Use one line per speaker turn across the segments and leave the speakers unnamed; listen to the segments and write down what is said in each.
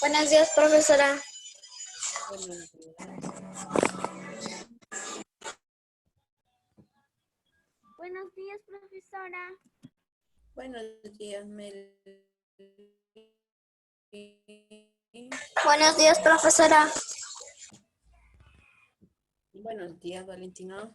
Buenos días, profesora.
Buenos días.
Buenos días, profesora.
Buenos días, Mel.
Buenos días, profesora.
Buenos días, Valentina.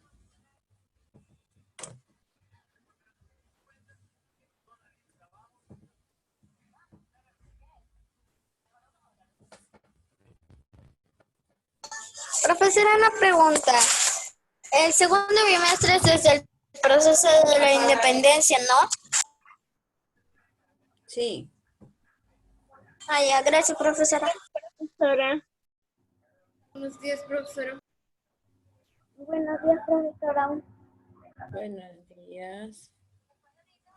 Profesora, una pregunta. El segundo bimestre es desde el proceso de la independencia, ¿no?
Sí.
Ah, ya, gracias, profesora.
Profesora. Buenos días, profesora.
Buenos días, profesora.
Buenos días.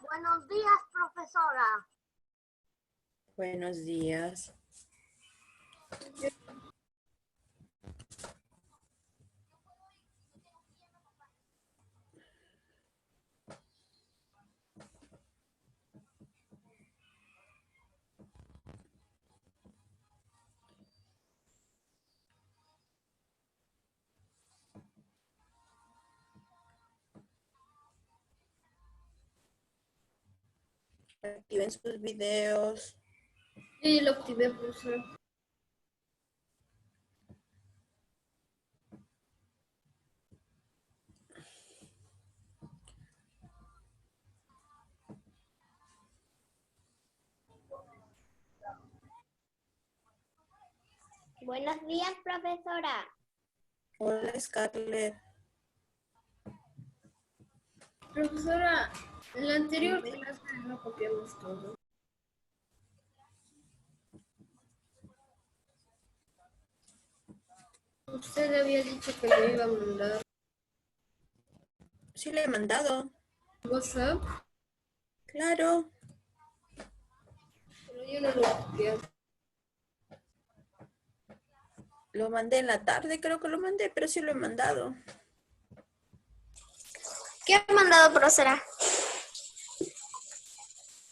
Buenos días, profesora.
Buenos días. Activen sus videos.
Sí, lo activé, profesora.
Buenos días, profesora.
Hola, Scarlett.
Profesora, en la anterior clase no copiamos todo. Usted había dicho que lo iba a mandar
Sí, le he mandado.
WhatsApp,
Claro.
pero yo no lo copié.
Lo mandé en la tarde, creo que lo mandé, pero sí lo he mandado.
¿Qué ha mandado, profesora?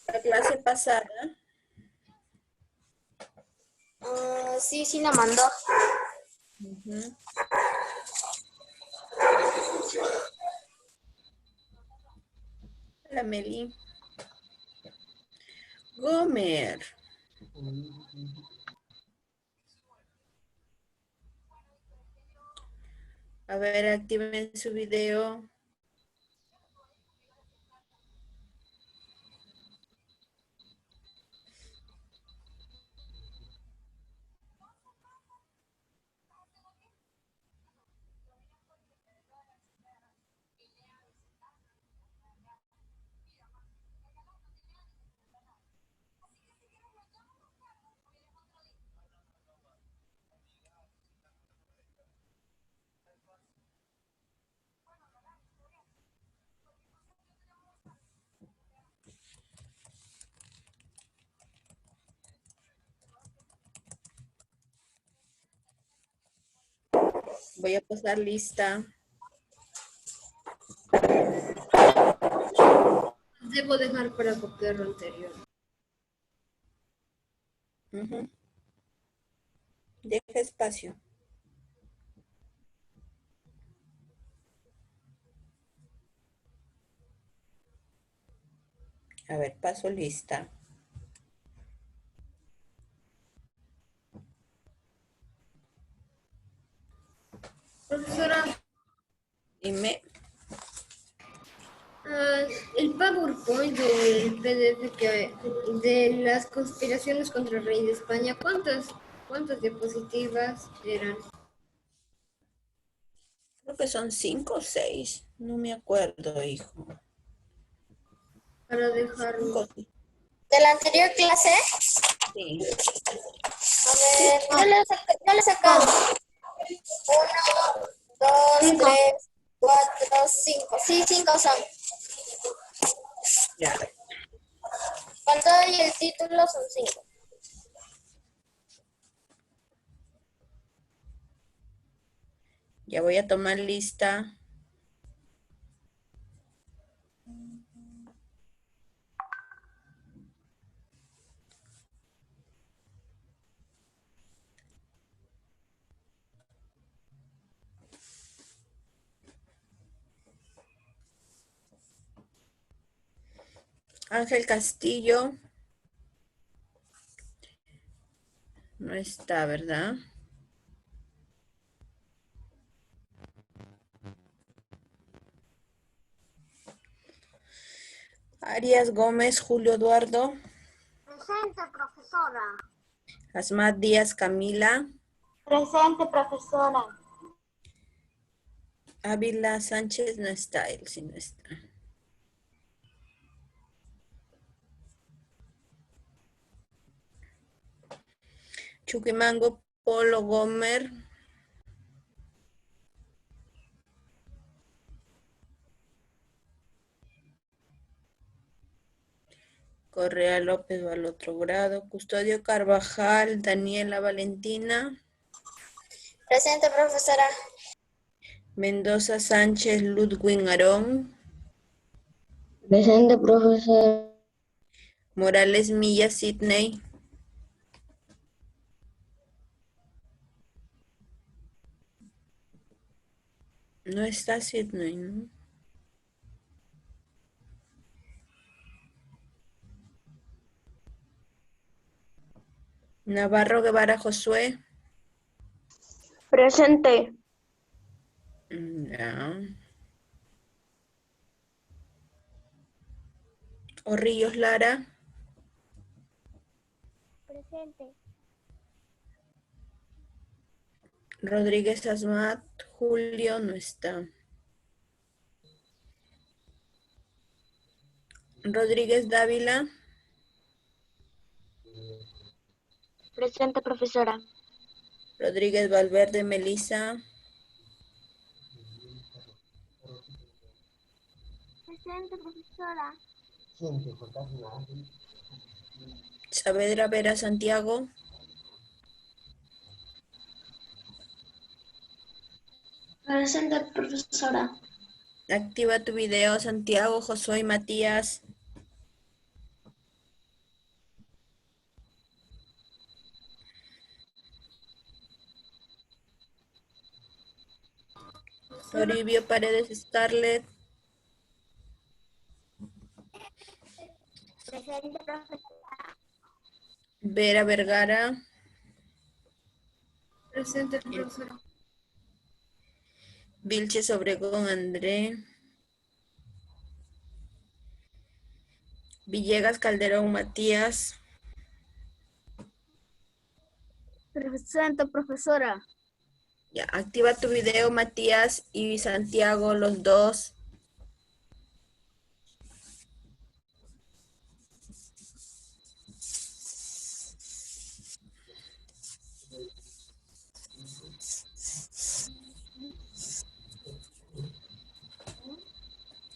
La clase pasada.
Sí, la mandó.
Ujú. Hola, Meli. Gomer. A ver, activen su video. Voy a pasar lista.
Debo dejar para copiar lo anterior.
Ujú. Deja espacio. A ver, paso lista.
Profesora,
Dime.
el PowerPoint del PDF de las conspiraciones contra el rey de España, ¿cuántas diapositivas eran?
Creo que son 5 o 6. No me acuerdo, hijo.
Para dejarlo.
5,
¿De la anterior clase?
sí.
A ver, yo le he sacado. 1, 2, 3, 4, 5. Sí, 5 son.
Ya.
Con todo y el título son 5.
Ya voy a tomar lista. Ángel Castillo. No está, ¿verdad? Arias Gómez, Julio Eduardo.
Presente, profesora.
Asmat Díaz Camila.
Presente, profesora.
Ávila Sánchez no está, él sí no está. Chuquimango, Polo Gómez. Correa López va al otro grado. Custodio Carvajal, Daniela Valentina.
Presente, profesora.
Mendoza Sánchez, Ludwig Aarón.
Presente, profesor.
Morales Milla, Sidney. No está Sidney, ¿no? Navarro Guevara Josué.
Presente.
Ya. Orrillos Lara.
Presente.
Rodríguez Asmat, Julio no está. Rodríguez Dávila.
Presente, profesora.
Rodríguez Valverde Melissa.
Presente, profesora.
Saavedra Vera Santiago.
Presente, profesora.
Activa tu video, Santiago, Josué y Matías. Toribio Paredes Scarlett.
Presente, profesora.
Vera Vergara.
Presente, profesora.
Vilches Obregón André. Villegas Calderón Matías.
Presente, profesora.
Ya, activa tu video, Matías y Santiago, los dos.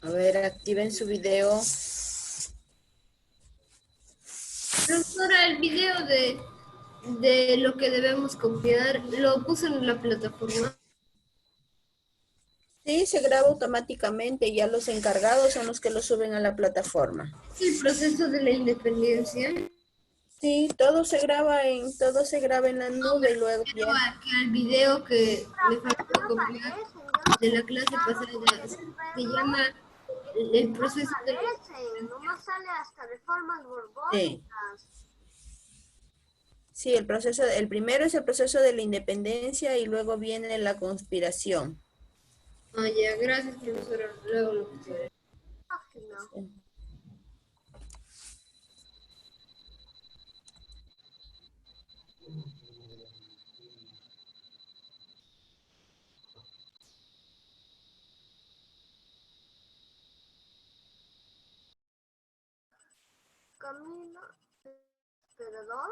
A ver, activen su video.
Profesora, el video de lo que debemos copiar lo puse en la plataforma.
Sí, se graba automáticamente. Ya los encargados son los que lo suben a la plataforma.
El proceso de la independencia.
Sí, todo se graba en la nube y luego ya.
Que al video que le faltó copiar de la clase pasada se llama el proceso de la
No más sale hasta reformas
Sí.
borbónicas.
Sí, el primero es el proceso de la independencia y luego viene la conspiración.
Ah, ya, gracias, profesora. Luego lo copiaré.
Sí.
Camino, perdón.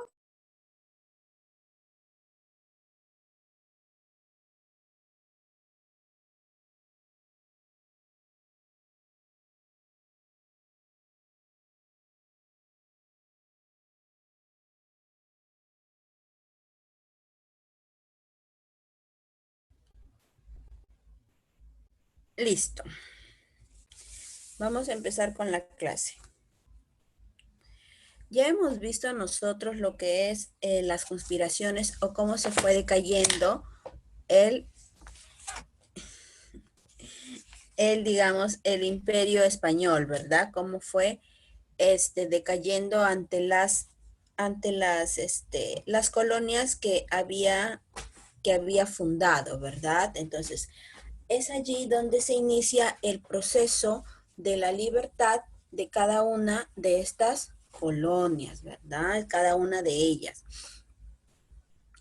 Listo. Vamos a empezar con la clase. Ya hemos visto nosotros lo que es las conspiraciones o cómo se fue decayendo el, digamos, el imperio español, ¿verdad? Cómo fue decayendo las colonias que había fundado, ¿verdad? Entonces, es allí donde se inicia el proceso de la libertad de cada una de estas colonias, ¿verdad? Cada una de ellas.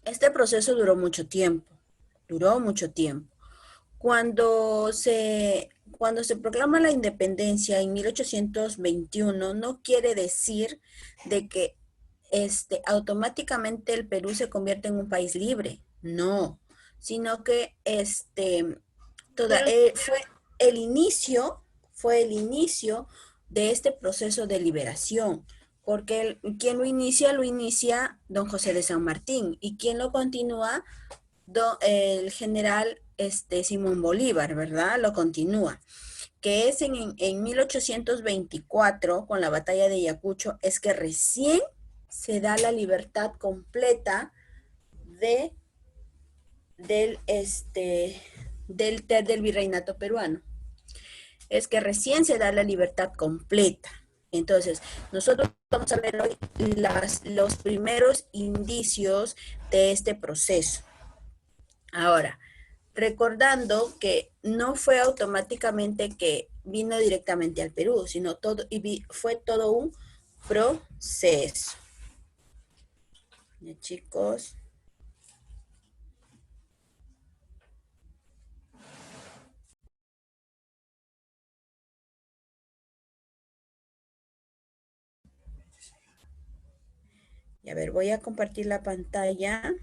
Este proceso duró mucho tiempo. Cuando se proclama la independencia en 1821, no quiere decir de que automáticamente el Perú se convierte en un país libre, no, sino que
Pero
fue el inicio de este proceso de liberación, porque quien lo inicia don José de San Martín, y quien lo continúa, el general Simón Bolívar, ¿verdad? Lo continúa, que es en 1824, con la batalla de Ayacucho, es que recién se da la libertad completa de, del, del virreinato peruano. Es que recién se da la libertad completa. Entonces, nosotros vamos a ver hoy los primeros indicios de este proceso. Ahora, recordando que no fue automáticamente que vino directamente al Perú, sino fue todo un proceso. Ya, chicos. Y a ver, voy a compartir la pantalla.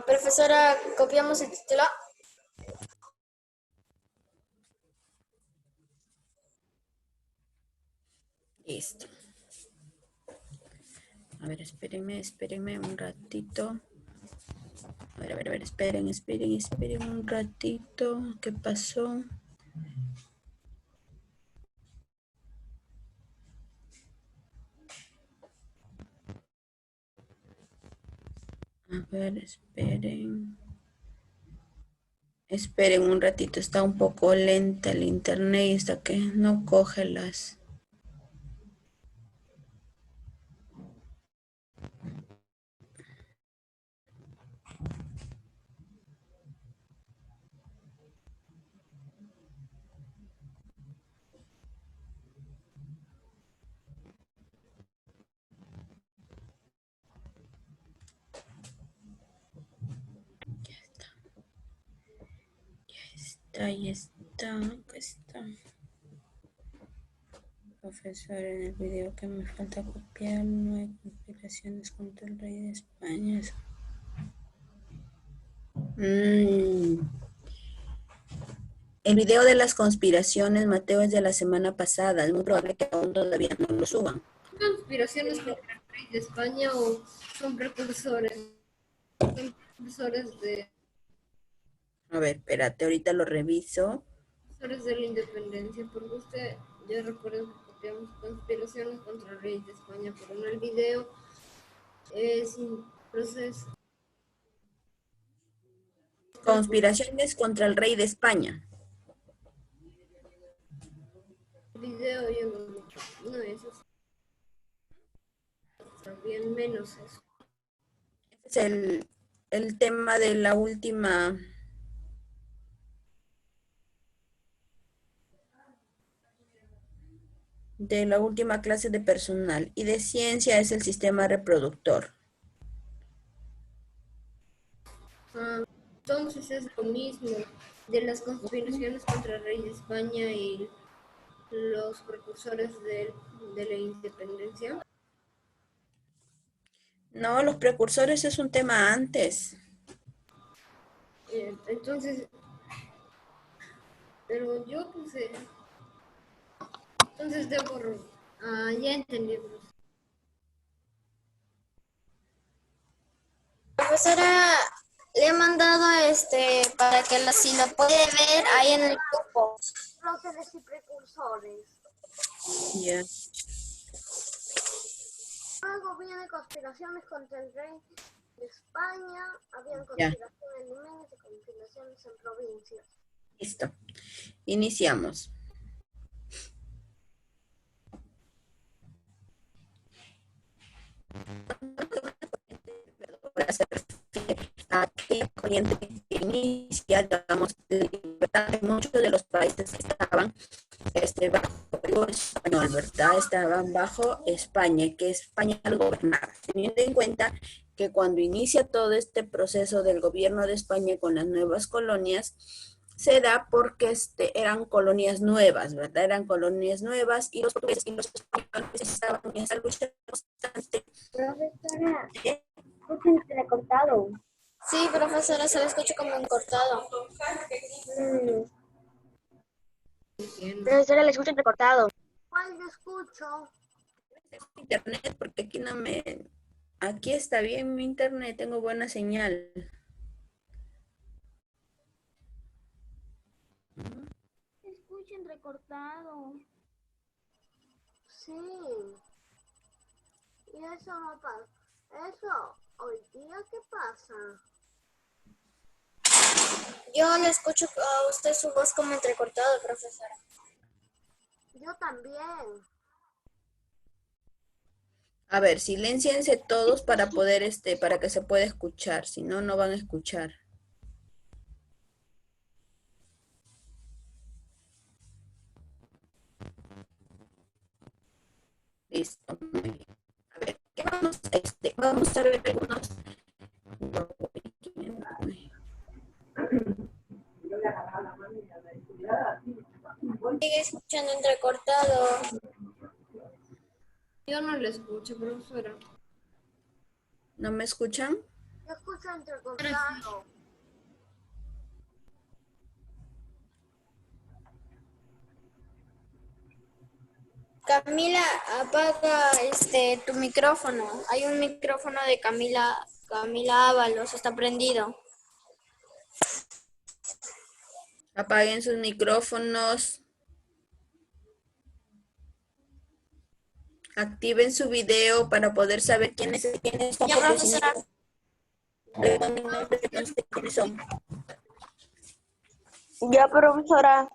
Profesora, copiamos el título.
Listo. A ver, espérenme un ratito. A ver, esperen un ratito. ¿Qué pasó? A ver, esperen. Esperen un ratito, está un poco lenta el internet y hasta que no coge las... Ahí está, acá está. Profesor, en el video que me falta copiar, no hay conspiraciones contra el rey de España. El video de las conspiraciones, Mateo, es de la semana pasada. Es muy probable que aún todavía no lo suban.
conspiraciones contra el rey de España o son precursores de
A ver, espérate, ahorita lo reviso.
precursores de la independencia, porque usted, yo recuerdo que copiamos conspiraciones contra el rey de España, pero en el video es un proceso.
Conspiraciones contra el rey de España.
El video yo no es eso, también menos eso.
Es el tema de la última clase de personal, y de ciencia es el sistema reproductor.
Entonces es lo mismo de las conspiraciones contra el rey de España y los precursores de la independencia.
No, los precursores es un tema antes.
Entonces, pero yo puse, entonces debo Ah, ya entendí, profesora.
Profesora, le he mandado para que si lo puede ver ahí en el grupo.
Próceres y precursores.
Ya.
Luego viene conspiraciones contra el rey de España, habían
Ya.
conspiraciones en Jiménez y conspiraciones en provincias.
Listo. Iniciamos. Aquella corriente que inicia, digamos, la libertad de muchos de los países que estaban bajo el español, ¿verdad? Estaban bajo España, que España lo gobernaba. Teniendo en cuenta que cuando inicia todo este proceso del gobierno de España con las nuevas colonias, se da porque eran colonias nuevas, ¿verdad? Eran colonias nuevas y los portugueses y los españoles estaban en esa lucha constante.
Profesora, escucha entrecortado.
Sí, profesora, se lo escucho como un cortado.
Entiendo.
Profesora, le escucho entrecortado. ¿Cuál le escucho?
Internet, porque aquí no me... Aquí está bien mi internet, tengo buena señal.
Escucho entrecortado. Sí. Y eso no pasa. Eso, hoy día, ¿qué pasa?
Yo le escucho a usted su voz como entrecortado, profesora.
Yo también.
A ver, silénciense todos para poder, para que se pueda escuchar, si no, no van a escuchar. Listo, muy bien. A ver, ¿qué vamos a vamos a ver algunos...
Sigue escuchando entrecortado.
Yo no le escucho, profesora.
¿No me escuchan?
Yo escucho entrecortado.
Camila, apaga tu micrófono. Hay un micrófono de Camila Ábalos, está prendido.
Apaguen sus micrófonos. Activen su video para poder saber quiénes son.
Ya,
Porque si no,
profesora.
le ponen nombres que no sé quiénes son.
Ya, profesora.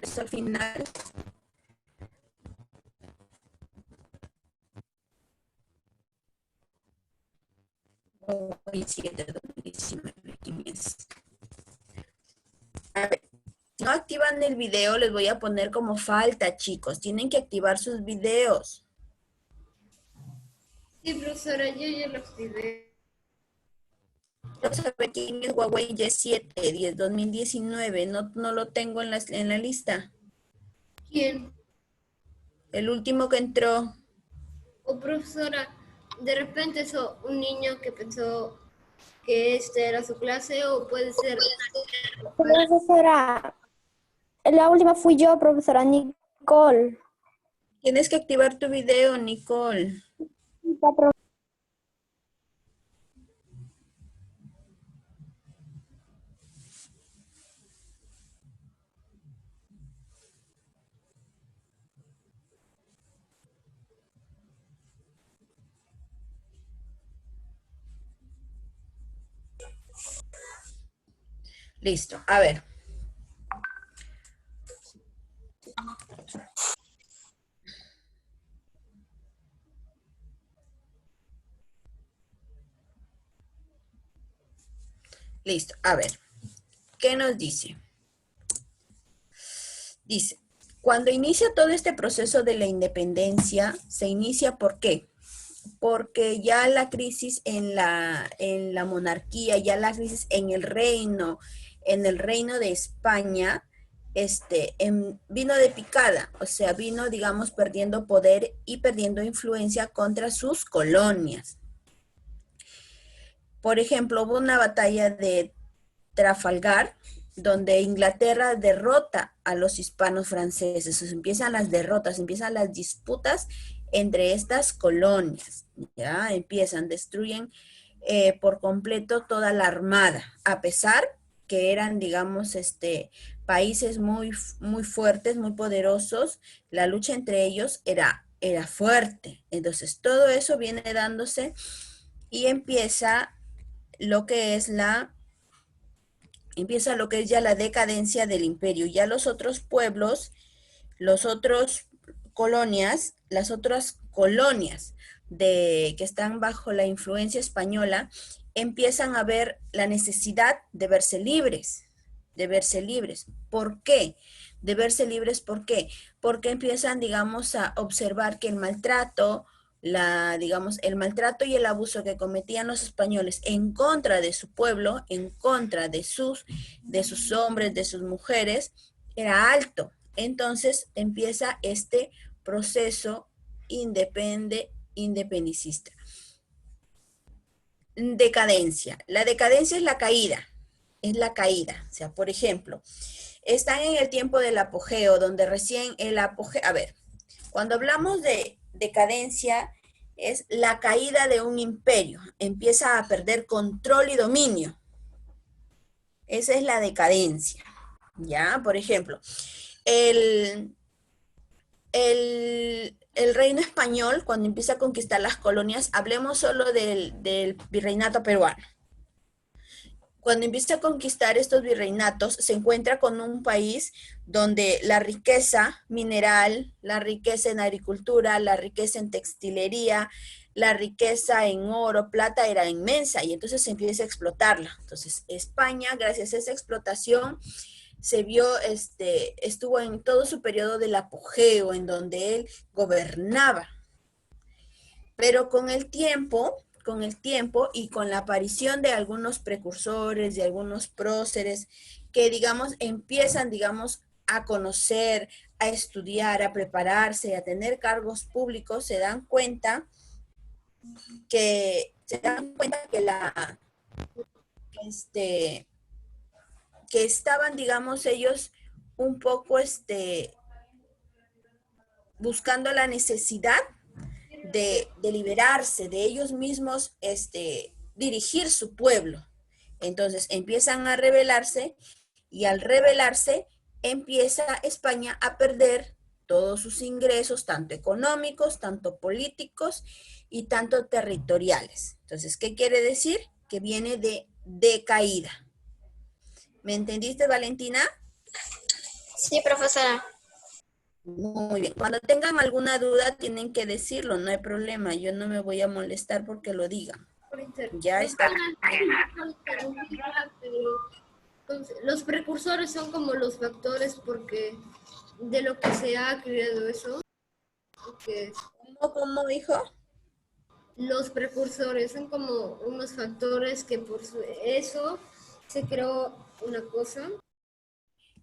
Eso al final. Hoy 7 de 2019. ¿Quién es? A ver, si no activan el video, les voy a poner como falta, chicos. Tienen que activar sus videos.
Sí, profesora, yo ya lo activé.
Quiero saber quién es Huawei Y7 2019. No lo tengo en la lista.
¿Quién?
El último que entró.
O profesora, de repente es un niño que pensó que esta era su clase o puede ser
Profesora, la última fui yo, profesora Nicole.
Tienes que activar tu video, Nicole. Listo. A ver. Listo. A ver. ¿Qué nos dice? Dice, cuando inicia todo este proceso de la independencia, se inicia ¿por qué? Porque ya la crisis en la monarquía, ya la crisis en el reino de España, vino de picada, o sea, vino, digamos, perdiendo poder y perdiendo influencia contra sus colonias. Por ejemplo, hubo una batalla de Trafalgar, donde Inglaterra derrota a los hispanos franceses. Entonces empiezan las derrotas, empiezan las disputas entre estas colonias, ¿ya? Destruyen por completo toda la armada, a pesar que eran, digamos, países muy fuertes, muy poderosos, la lucha entre ellos era fuerte. Entonces, todo eso viene dándose y empieza lo que es ya la decadencia del imperio. Ya los otros pueblos, los otros las otras colonias que están bajo la influencia española, empiezan a ver la necesidad de verse libres, de verse libres. ¿Por qué? De verse libres, ¿por qué? Porque empiezan, digamos, a observar que el maltrato, digamos, el maltrato y el abuso que cometían los españoles en contra de su pueblo, en contra de sus hombres, de sus mujeres, era alto. Entonces empieza este proceso independicista. Decadencia. La decadencia es la caída. Es la caída. O sea, por ejemplo, están en el tiempo del apogeo, donde recién el apogeo, a ver, cuando hablamos de decadencia, es la caída de un imperio, empieza a perder control y dominio. Esa es la decadencia, ¿ya? Por ejemplo, el reino español, cuando empieza a conquistar las colonias, hablemos solo del virreinato peruano. Cuando empieza a conquistar estos virreinatos, se encuentra con un país donde la riqueza mineral, la riqueza en agricultura, la riqueza en textilería, la riqueza en oro, plata era inmensa y entonces se empieza a explotarla. Entonces España, gracias a esa explotación, estuvo en todo su periodo del apogeo, en donde él gobernaba. Pero con el tiempo y con la aparición de algunos precursores, de algunos próceres, que, digamos, empiezan, digamos, a conocer, a estudiar, a prepararse, a tener cargos públicos, se dan cuenta que que estaban, digamos, ellos un poco buscando la necesidad de liberarse, de ellos mismos dirigir su pueblo. Entonces empiezan a rebelarse y al rebelarse empieza España a perder todos sus ingresos, tanto económicos, tanto políticos y tanto territoriales. Entonces, ¿qué quiere decir? Que viene de decaída. ¿Me entendiste, Valentina?
Sí, profesora.
Muy bien. Cuando tengan alguna duda, tienen que decirlo, no hay problema. Yo no me voy a molestar porque lo digan. Ya está.
Los precursores son como los factores porque de lo que se ha creado eso.
¿Cómo, hijo?
Los precursores son como unos factores que por eso se creó una cosa.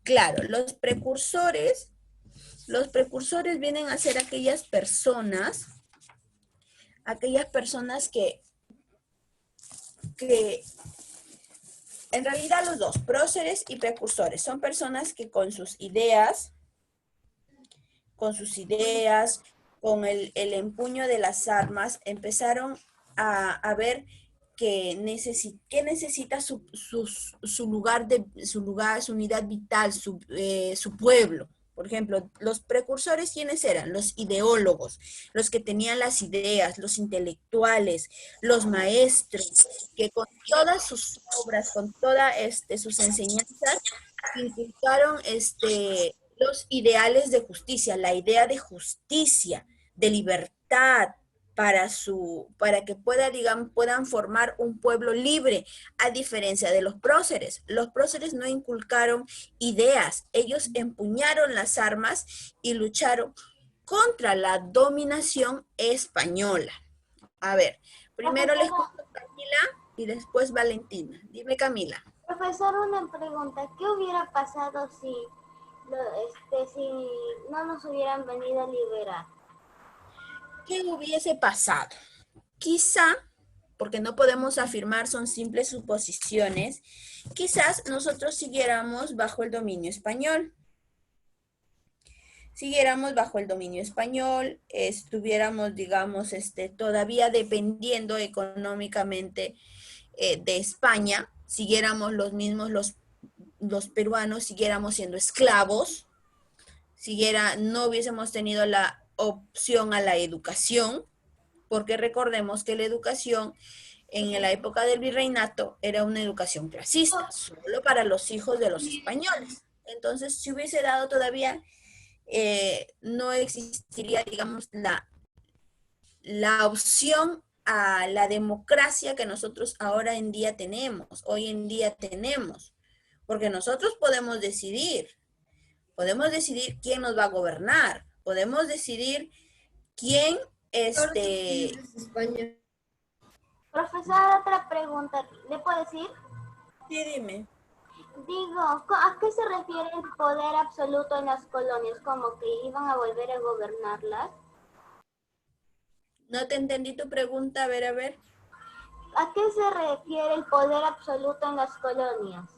Claro, los precursores vienen a ser aquellas personas que en realidad los dos, próceres y precursores, son personas que con sus ideas, con el empuño de las armas, empezaron a ver que necesita su unidad vital, su pueblo. Por ejemplo, los precursores, ¿quiénes eran? Los ideólogos, los que tenían las ideas, los intelectuales, los maestros, que con todas sus obras, con todas sus enseñanzas, inculcaron los ideales de justicia, la idea de justicia, de libertad, para que puedan formar un pueblo libre, a diferencia de los próceres. Los próceres no inculcaron ideas, ellos empuñaron las armas y lucharon contra la dominación española. A ver, primero les cuento Camila y después Valentina. Dime, Camila.
Profesor, una pregunta. ¿Qué hubiera pasado si no nos hubieran venido a liberar?
¿Qué hubiese pasado? Quizá, porque no podemos afirmar, son simples suposiciones, quizás nosotros siguiéramos bajo el dominio español. Siguiéramos bajo el dominio español, estuviéramos, digamos, todavía dependiendo económicamente de España, siguiéramos los mismos, los peruanos siguiéramos siendo esclavos, no hubiésemos tenido la opción a la educación, porque recordemos que la educación en la época del virreinato era una educación clasista, solo para los hijos de los españoles. Entonces, si hubiese dado todavía, no existiría, digamos, la opción a la democracia que nosotros hoy en día tenemos, porque nosotros podemos decidir quién nos va a gobernar, podemos decidir quién,
España.
Profesora, otra pregunta. ¿Le puedo decir?
Sí, dime.
Digo, ¿a qué se refiere el poder absoluto en las colonias? ¿Como que iban a volver a gobernarlas?
No te entendí tu pregunta, a ver, a ver.
¿A qué se refiere el poder absoluto en las colonias?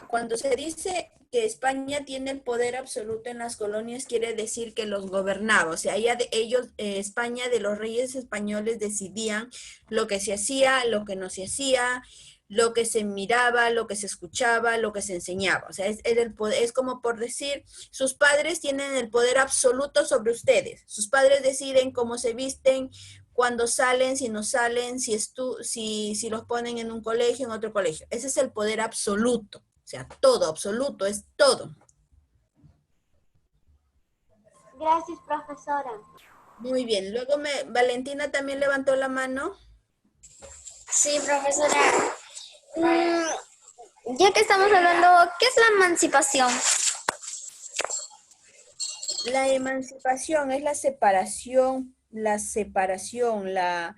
Cuando se dice que España tiene el poder absoluto en las colonias, quiere decir que los gobernaba. O sea, España, de los reyes españoles, decidían lo que se hacía, lo que no se hacía, lo que se miraba, lo que se escuchaba, lo que se enseñaba. O sea, es como por decir, sus padres tienen el poder absoluto sobre ustedes. Sus padres deciden cómo se visten, cuándo salen, si no salen, si los ponen en un colegio, en otro colegio. Ese es el poder absoluto. O sea, todo, absoluto, es todo.
Gracias, profesora.
Muy bien. Luego Valentina también levantó la mano.
Sí, profesora. Ya que estamos hablando, ¿qué es la emancipación?
La emancipación es la separación, la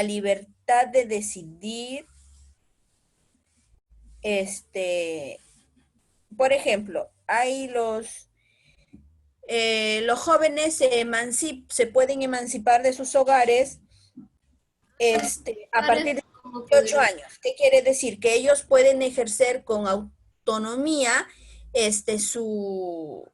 libertad de decidir. Por ejemplo, hay los jóvenes se pueden emancipar de sus hogares a partir de 18 años. ¿Qué quiere decir? Que ellos pueden ejercer con autonomía su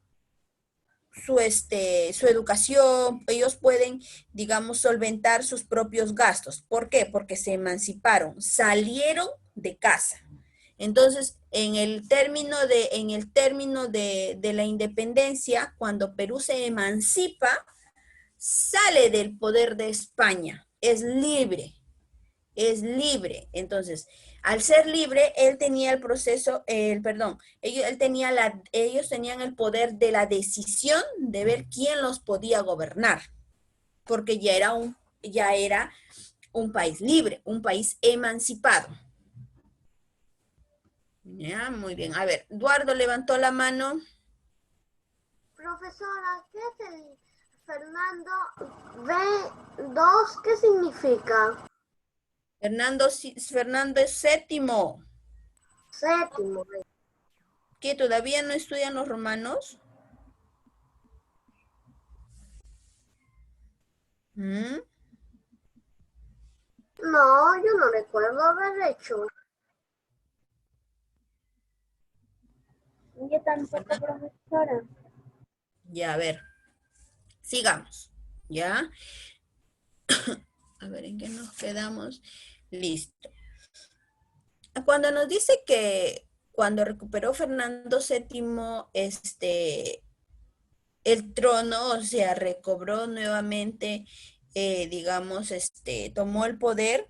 educación, ellos pueden, digamos, solventar sus propios gastos. ¿Por qué? Porque se emanciparon, salieron de casa. Entonces, en el término de la independencia, cuando Perú se emancipa, sale del poder de España, es libre. Entonces, al ser libre, él tenía ellos tenían el poder de la decisión de ver quién los podía gobernar, porque ya era un país libre, un país emancipado. Ya, muy bien. A ver, Eduardo levantó la mano.
Profesora, ¿qué es el Fernando B2? ¿Qué significa?
Fernando es séptimo.
Séptimo.
¿Qué, todavía no estudian los romanos? ¿Mm?
No, yo no recuerdo haber hecho. Yo tampoco, profesora.
Ya, a ver. Sigamos. ¿Ya? A ver, ¿en qué nos quedamos? Listo. Cuando nos dice que cuando recuperó Fernando VII, el trono, o sea, recobró nuevamente, digamos, tomó el poder,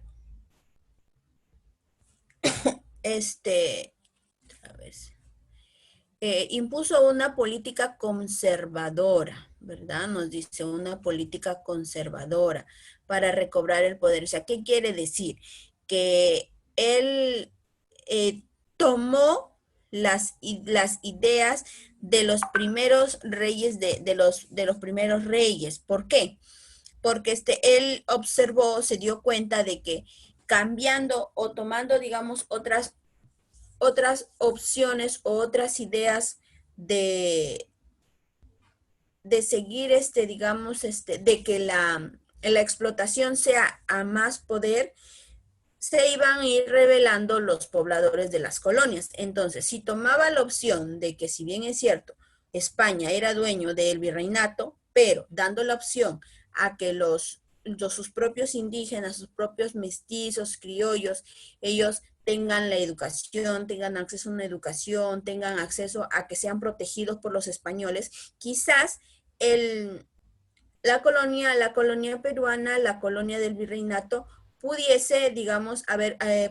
a ver, impuso una política conservadora, ¿verdad? Nos dice una política conservadora para recobrar el poder. O sea, ¿qué quiere decir? Que él tomó las ideas de los primeros reyes, de los primeros reyes. ¿Por qué? Porque él observó, se dio cuenta de que cambiando o tomando, digamos, otras opciones o otras ideas de seguir, digamos, de que la explotación sea a más poder, se iban a ir revelando los pobladores de las colonias. Entonces, si tomaba la opción de que, si bien es cierto, España era dueño del virreinato, pero dando la opción a que sus propios indígenas, sus propios mestizos, criollos, ellos tengan la educación, tengan acceso a una educación, tengan acceso a que sean protegidos por los españoles, quizás la colonia peruana, la colonia del virreinato, pudiese, digamos,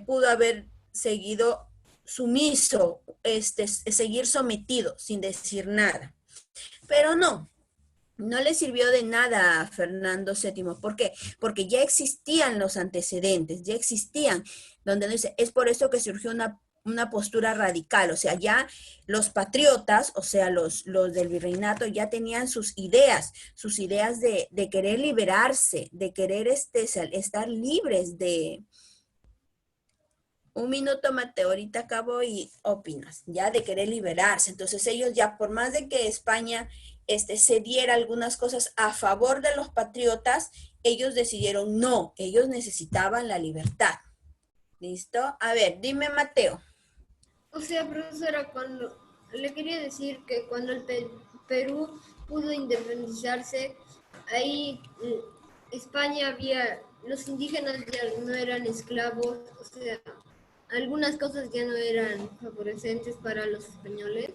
pudo haber seguido sumiso, seguir sometido sin decir nada. Pero no le sirvió de nada a Fernando VII. ¿Por qué? Porque ya existían los antecedentes, ya existían, donde dice, es por eso que surgió una postura radical, o sea, ya los patriotas, o sea, los del virreinato ya tenían sus ideas de querer liberarse, de querer estar libres de... Un minuto, Mateo, ahorita acabo y opinas, ya de querer liberarse. Entonces ellos ya, por más de que España cediera algunas cosas a favor de los patriotas, ellos decidieron no, ellos necesitaban la libertad. ¿Listo? A ver, dime, Mateo.
O sea, profesora, cuando le quería decir que cuando el Perú pudo independizarse, ahí España había, los indígenas ya no eran esclavos, o sea, algunas cosas ya no eran favorecentes para los españoles.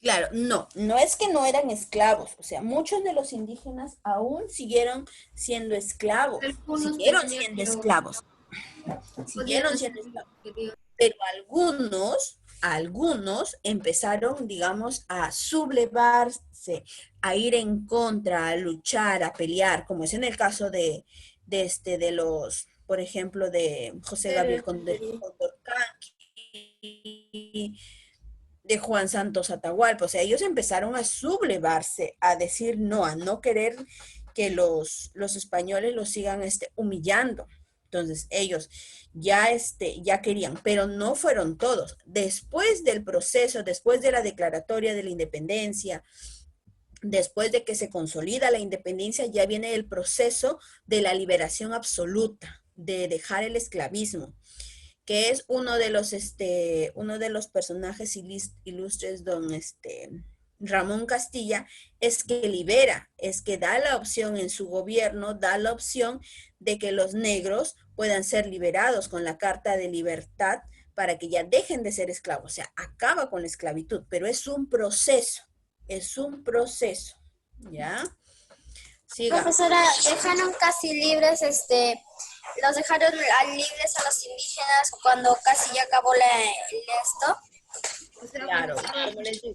Claro, no es que no eran esclavos, o sea, muchos de los indígenas aún siguieron siendo esclavos,
Algunos
siguieron
tenían,
siendo
pero
esclavos,
podían
siguieron
hacer
siendo
lo
esclavos.
que querían.
Pero algunos empezaron, digamos, a sublevarse, a ir en contra, a luchar, a pelear, como es en el caso de los, por ejemplo, de José Gabriel Condorcanqui, de Juan Santos Atahualpa. O sea, ellos empezaron a sublevarse, a decir no, a no querer que los españoles los sigan humillando. Entonces ellos ya querían, pero no fueron todos. Después del proceso, después de la declaratoria de la independencia, después de que se consolida la independencia, ya viene el proceso de la liberación absoluta, de dejar el esclavismo, que es uno de los personajes ilustres, don Ramón Castilla, es que libera, es que da la opción en su gobierno, da la opción de que los negros puedan ser liberados con la Carta de Libertad para que ya dejen de ser esclavos, o sea, acaba con la esclavitud, pero es un proceso, ¿ya? Siga.
Profesora, dejaron casi libres, los dejaron libres a los indígenas cuando casi ya acabó esto.
O sea,
Claro, como les digo.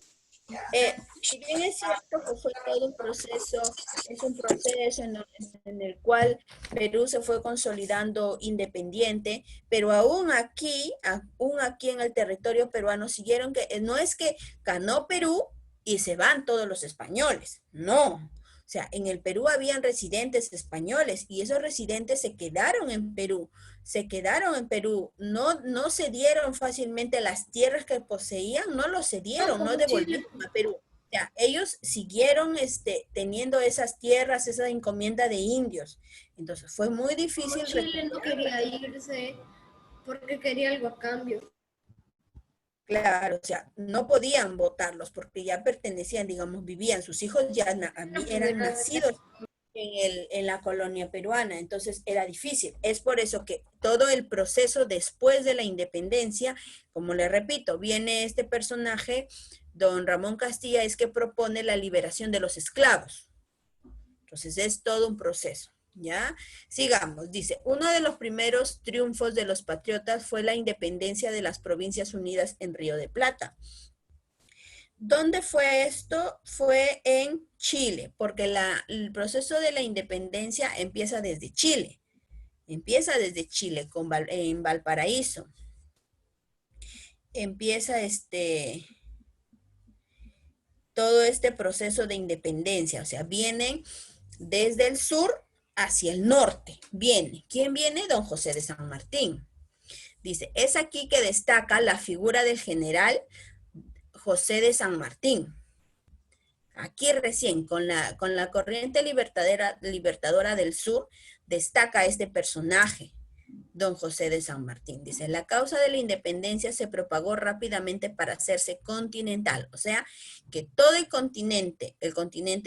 Si bien es cierto que fue todo un proceso, es un proceso en el cual Perú se fue consolidando independiente, pero aún aquí en el territorio peruano siguieron que, no es que ganó Perú y se van todos los españoles, no. O sea, en el Perú habían residentes españoles y esos residentes se quedaron en Perú, no cedieron fácilmente las tierras que poseían, no lo cedieron, no devolvieron a Perú. O sea, ellos siguieron teniendo esas tierras, esa encomienda de indios. Entonces fue muy difícil.
Chile no quería irse porque quería algo a cambio.
Claro, o sea, no podían votarlos porque ya pertenecían, digamos, vivían, sus hijos ya eran nacidos en la colonia peruana, entonces era difícil. Es por eso que todo el proceso después de la independencia, como le repito, viene este personaje, don Ramón Castilla, es que propone la liberación de los esclavos. Entonces es todo un proceso. ¿Ya? Sigamos, dice, uno de los primeros triunfos de los patriotas fue la independencia de las Provincias Unidas en Río de Plata. ¿Dónde fue esto? Fue en Chile, porque el proceso de la independencia empieza desde Chile. En Valparaíso. Empieza todo este proceso de independencia, o sea, vienen desde el sur hacia el norte. ¿Quién viene? Don José de San Martín. Dice, es aquí que destaca la figura del general José de San Martín. Aquí recién, con la corriente libertadora del sur, destaca este personaje, don José de San Martín. Dice, la causa de la independencia se propagó rápidamente para hacerse continental. O sea, que todo el continente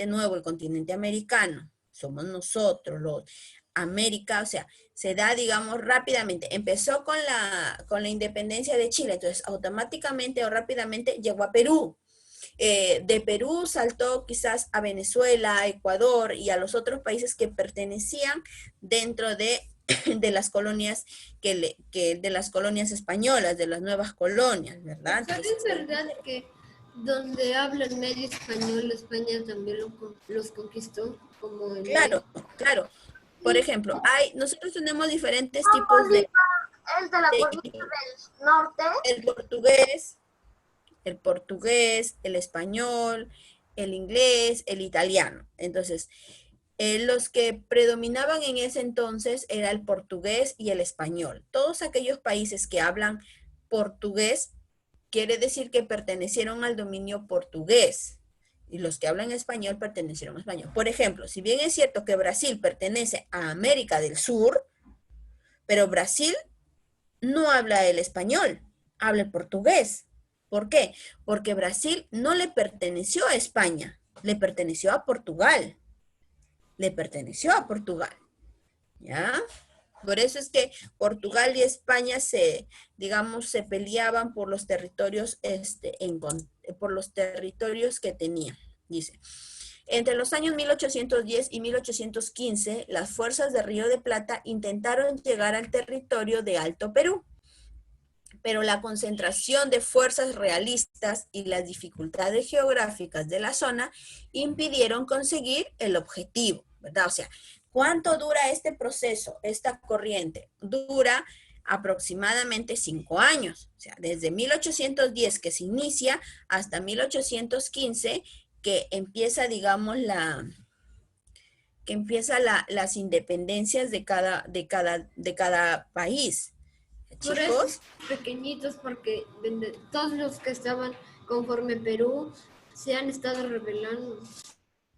nuevo, el continente americano, somos nosotros, los América, o sea, se da, digamos, rápidamente. Empezó con la independencia de Chile, entonces automáticamente o rápidamente llegó a Perú. De Perú saltó quizás a Venezuela, a Ecuador y a los otros países que pertenecían dentro de las colonias de las colonias españolas, de las nuevas colonias, ¿verdad?
¿Sabes
Entonces,
verdad que donde hablan medio español, España también los conquistó? Como en
claro,
México.
claro. Por ejemplo, nosotros tenemos diferentes
¿Cómo
tipos
el de la corriente
de
del norte?
el portugués, el español, el inglés, el italiano. Entonces, los que predominaban en ese entonces era el portugués y el español. Todos aquellos países que hablan portugués quiere decir que pertenecieron al dominio portugués y los que hablan español pertenecieron a español. Por ejemplo, si bien es cierto que Brasil pertenece a América del Sur, pero Brasil no habla el español, habla el portugués. ¿Por qué? Porque Brasil no le perteneció a España, le perteneció a Portugal. Le perteneció a Portugal. ¿Ya? Por eso es que Portugal y España digamos, se peleaban por los territorios, por los territorios que tenían. Dice, entre los años 1810 y 1815, las fuerzas de Río de Plata intentaron llegar al territorio de Alto Perú, pero la concentración de fuerzas realistas y las dificultades geográficas de la zona impidieron conseguir el objetivo, ¿verdad? O sea, ¿cuánto dura este proceso, esta corriente? Dura aproximadamente 5 años, o sea, desde 1810 que se inicia hasta 1815 que empieza, digamos, las independencias de cada país.
Por eso
Chicos,
pequeñitos, porque todos los que estaban conforme Perú se han estado rebelando.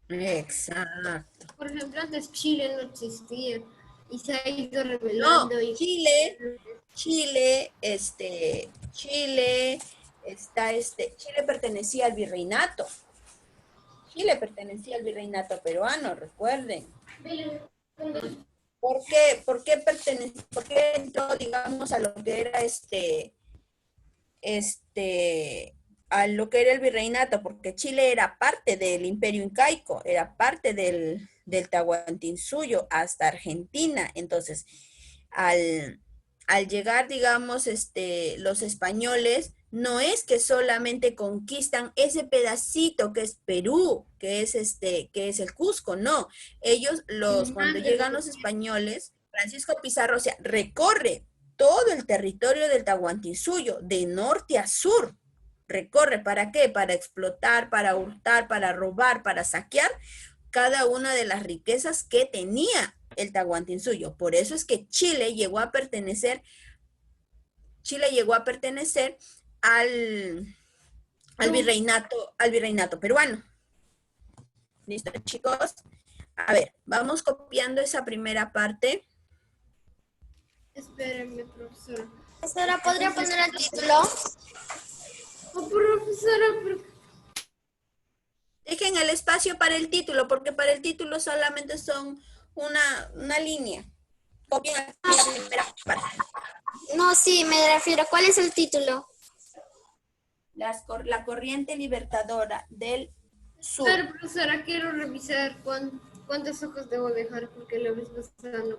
exacto.
Por ejemplo, antes Chile no existía y se ha ido
No,
rebelando y
Chile pertenecía al virreinato. Chile pertenecía al virreinato peruano, recuerden. ¿Por qué entró, digamos, a lo que era a lo que era el virreinato? Porque Chile era parte del Imperio Incaico, era parte del Tahuantinsuyo hasta Argentina. Entonces, al, al llegar, digamos, los españoles, no es que solamente conquistan ese pedacito que es Perú, que es el Cusco, no. Cuando llegan los españoles, Francisco Pizarro, o sea, recorre todo el territorio del Tahuantinsuyo, de norte a sur. Recorre, ¿para qué? Para explotar, para hurtar, para robar, para saquear cada una de las riquezas que tenía el Tahuantinsuyo. Por eso es que Chile llegó a pertenecer al virreinato peruano. ¿Listo, chicos? A ver, vamos copiando esa primera parte.
Espérenme, profesora.
Profesora, ¿podría poner el título?
Oh, profesora,
Dejen el espacio para el título, porque para el título solamente son una línea. Copien la primera parte.
No, sí, me refiero. ¿Cuál es el título?
La corriente libertadora del sur.
pero profesora, quiero revisar cuántas hojas debo dejar porque la vez pasada no.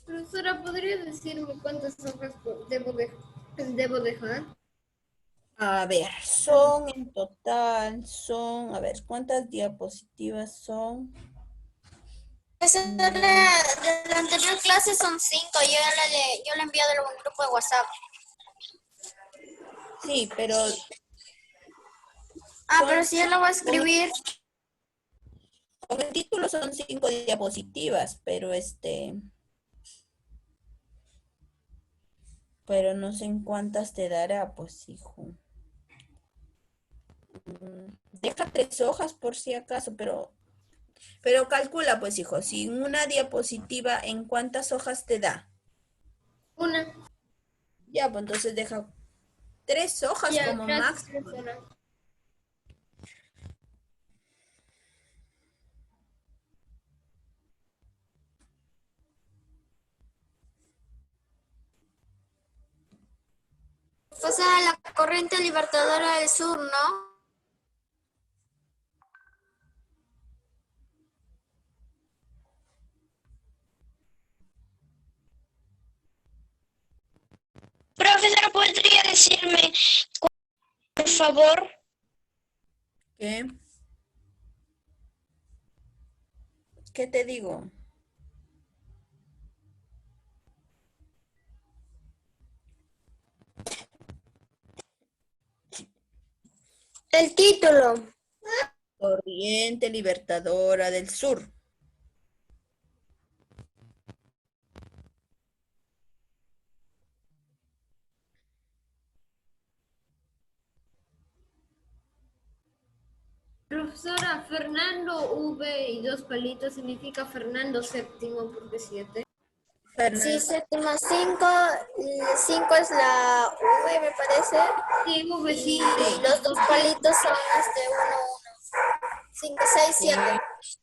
Profesora, ¿podría decirme cuántas hojas debo dejar?
A ver, en total, a ver, ¿cuántas diapositivas son?
De la anterior clase son 5, yo le he enviado en un grupo de WhatsApp.
Sí, pero
Pero
son,
si yo lo voy a
con
escribir.
con el título son 5 diapositivas, pero no sé en cuántas te dará, pues, hijo. Deja 3 hojas por si acaso, pero calcula, pues, hijo, si una diapositiva, ¿en cuántas hojas te da?
Una.
Ya, pues entonces deja 3 hojas
Ya,
como
gracias,
máximo.
profesora.
Profesora, la corriente libertadora del sur, ¿no?
Profesora, ¿podría decirme, por favor?
¿Qué? ¿Qué te digo?
El título.
Corriente libertadora del sur.
Profesora, Fernando V y dos palitos significa Fernando VII porque 7.
Sí,
Fernando.
séptima 5. 5 es la V, me parece.
Sí, V
Y
sí.
los dos palitos son 1, 5, 6, 7.
Sí.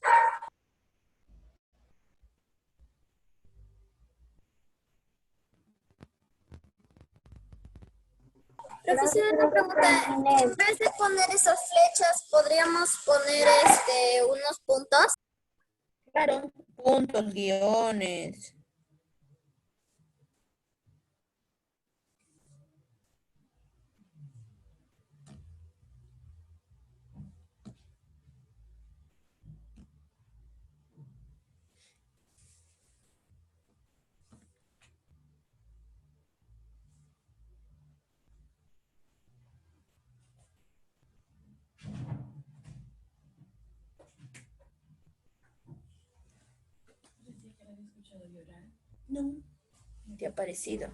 Profesora, una pregunta. En vez de poner esas flechas, ¿podríamos poner unos puntos?
Claro, puntos, guiones. No, no te ha parecido.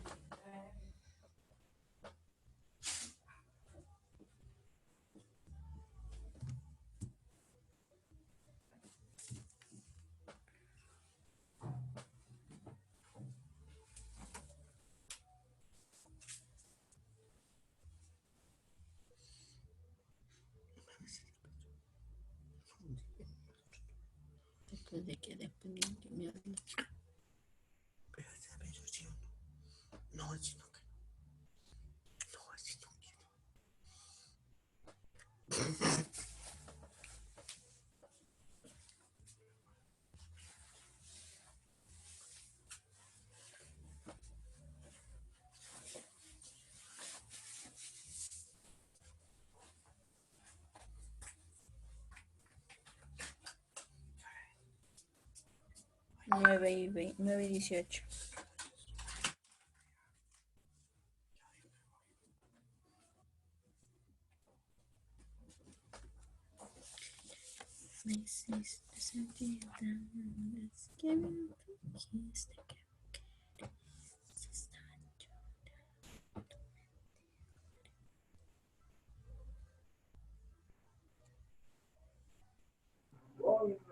9 y 18.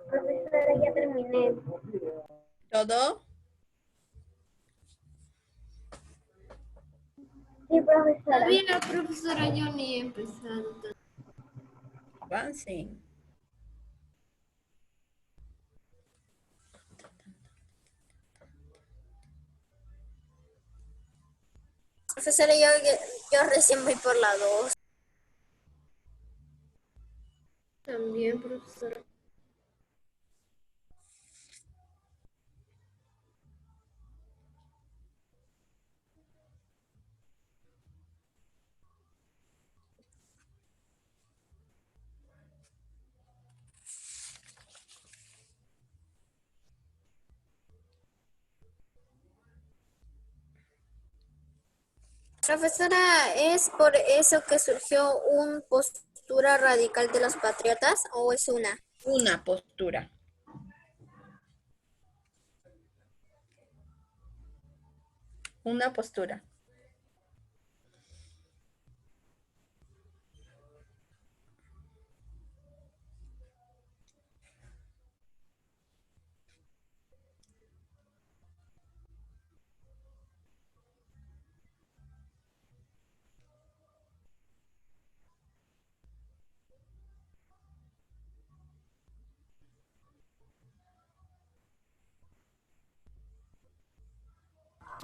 Profesora, ya terminé.
¿Todo?
Sí, profesora.
Todavía, profesora, yo ni he empezado.
Avancen.
Profesora, yo recién voy por la 2.
También, profesora.
Profesora, ¿es por eso que surgió una postura radical de los patriotas o es una?
Una postura. Una postura.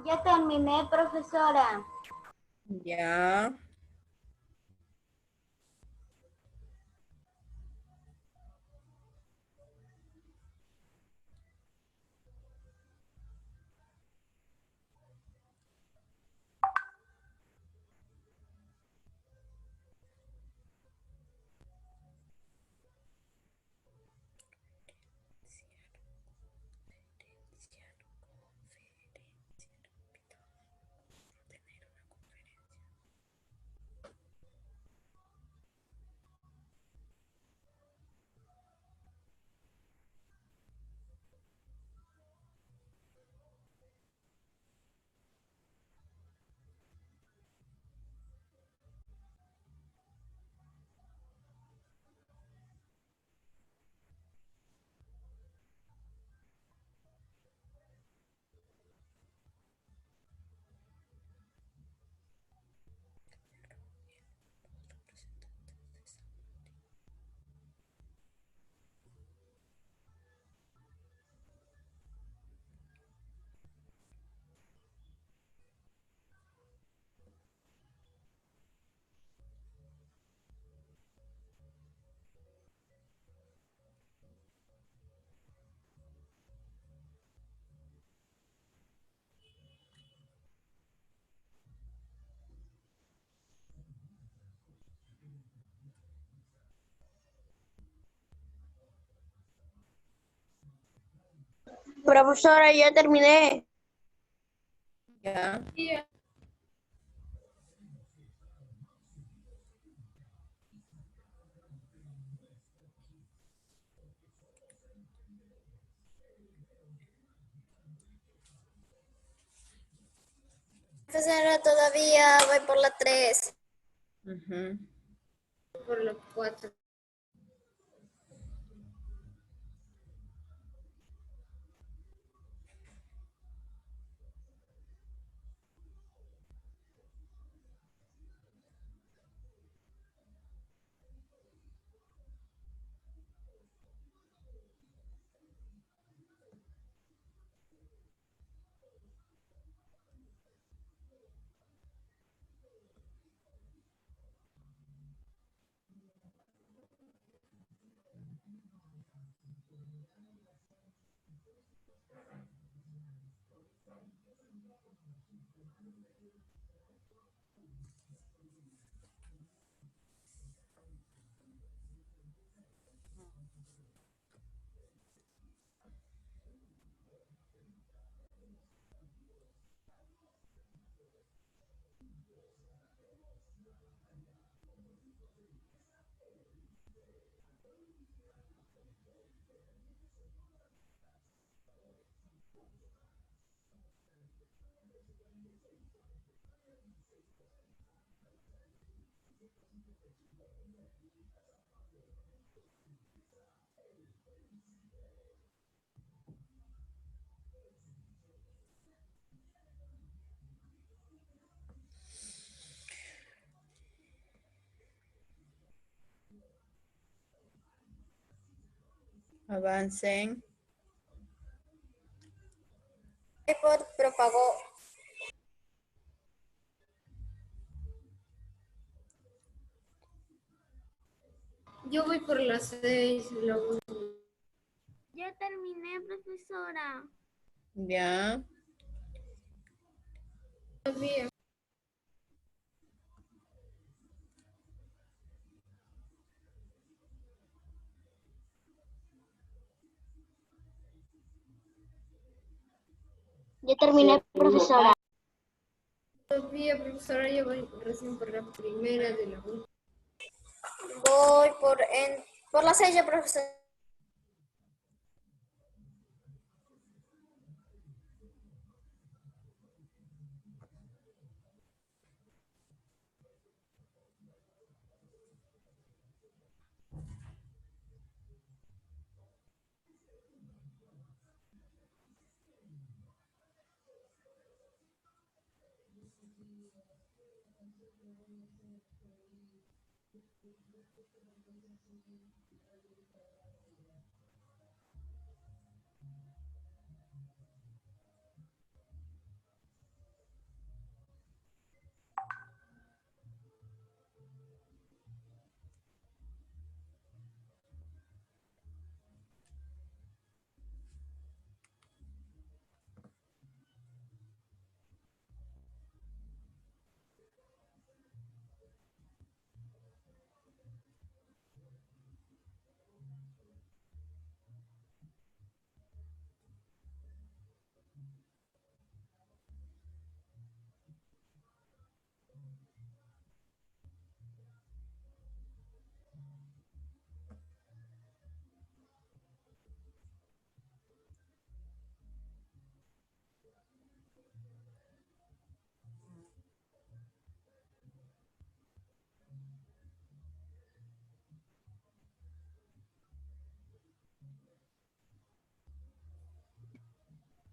Ya terminé, profesora.
Ya.
Profesora, ya terminé.
Ya.
Profesora, todavía voy por la 3.
Ujú.
Por los 4.
Avancen.
iPod propagó.
Yo voy por las 6.
Ya terminé, profesora.
Ya.
Todavía.
Ya terminé, profesora.
Sofía, profesora, yo voy recién por la primera de la última.
Voy por la 6, profesor.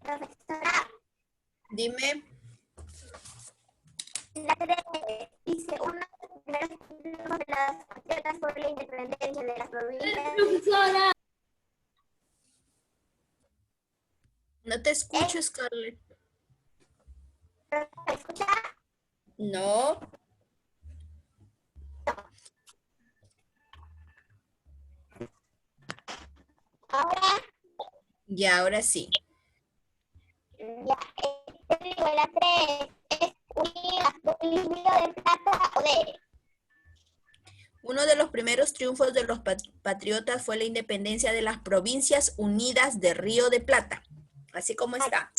Profesora,
Dime.
la 3 dice uno de los triunfos de las patriotas por la independencia de las provincias.
Profesora.
No te escucho, Scarlett.
¿Me escucha?
No.
Ahora,
Ya, ahora sí.
ya, te digo, la 3 es unir de plata o de.
Uno de los primeros triunfos de los patriotas fue la independencia de las Provincias Unidas de Río de Plata. Así como está.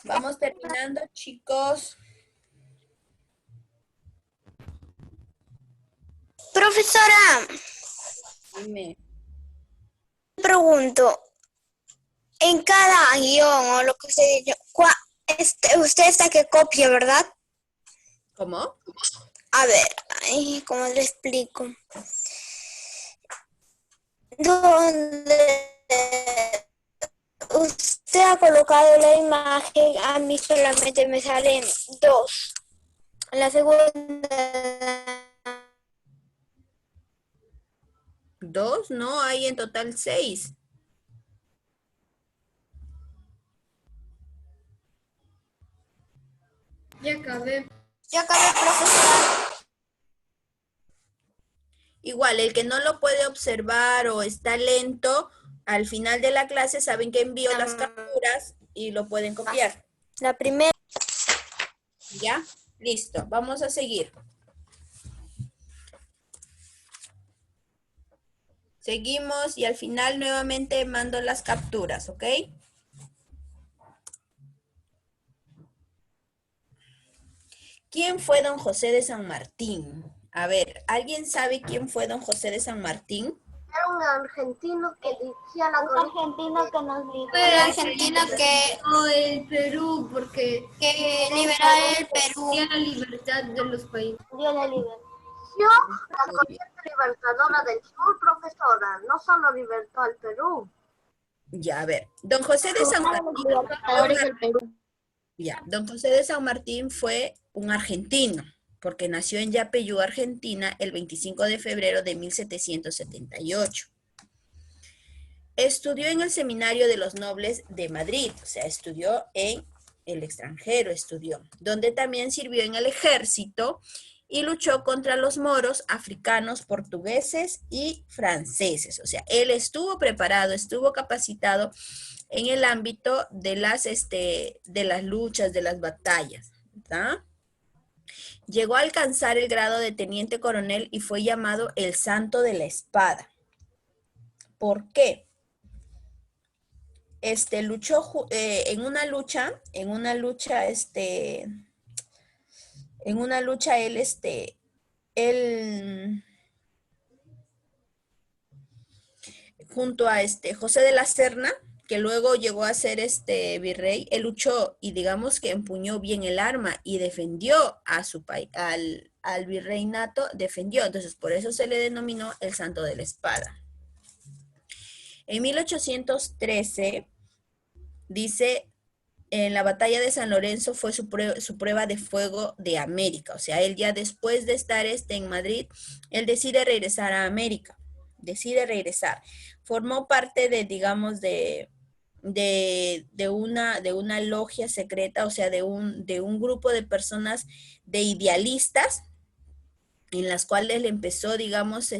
Vamos terminando, chicos.
Profesora,
Dime.
pregunto, en cada guión o lo que se dice, usted está que copia, ¿verdad?
¿Cómo?
A ver, ay, ¿cómo le explico? Donde usted ha colocado la imagen, a mí solamente me salen 2. La segunda,
2, no, hay en total 6.
Ya acabé.
Ya acabé, profesora.
Igual, el que no lo puede observar o está lento, al final de la clase saben que envío las capturas y lo pueden copiar.
la primera.
¿Ya? Listo, vamos a seguir. Seguimos y al final nuevamente mando las capturas, ¿ok? ¿Quién fue don José de San Martín? A ver, ¿alguien sabe quién fue don José de San Martín?
Era un argentino que dirigía la
Un argentino que nos libró.
Fue
Un argentino
el Perú porque
que liberar el Perú.
dio la libertad de los países.
Dio la libertad.
la corriente libertadora del sur, profesora. No solo libertó al Perú.
Ya, a ver. Don José de San Martín. Ya, don José de San Martín fue un argentino, porque nació en Yapeyú, Argentina, el 25 de febrero de 1778. Estudió en el Seminario de los Nobles de Madrid, o sea, estudió en el extranjero, donde también sirvió en el ejército y luchó contra los moros, africanos, portugueses y franceses. O sea, él estuvo preparado, estuvo capacitado en el ámbito de las luchas, de las batallas, ¿verdad? Llegó a alcanzar el grado de teniente coronel y fue llamado el Santo de la Espada. ¿Por qué? luchó en una lucha, él junto a José de la Serna, que luego llegó a ser virrey, él luchó y digamos que empuñó bien el arma y defendió a su país, al virreinato, defendió. Entonces, por eso se le denominó el Santo de la Espada. En 1813, dice, en la batalla de San Lorenzo fue su prueba de fuego de América. O sea, él ya después de estar en Madrid, él decide regresar a América. Decide regresar. Formó parte de, digamos, de una logia secreta, o sea, de un grupo de personas, de idealistas, en las cuales le empezó, digamos,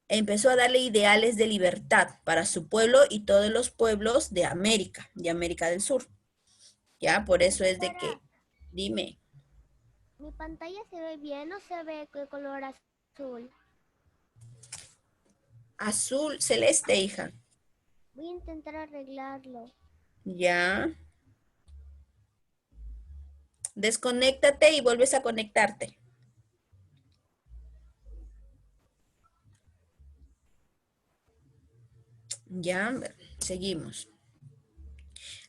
empezó a darle ideales de libertad para su pueblo y todos los pueblos de América del Sur. Ya, por eso es de que, dime.
¿Mi pantalla se ve bien o se ve de color azul?
Azul celeste, hija.
Voy a intentar arreglarlo.
Ya. Desconéctate y vuelves a conectarte. Ya, seguimos.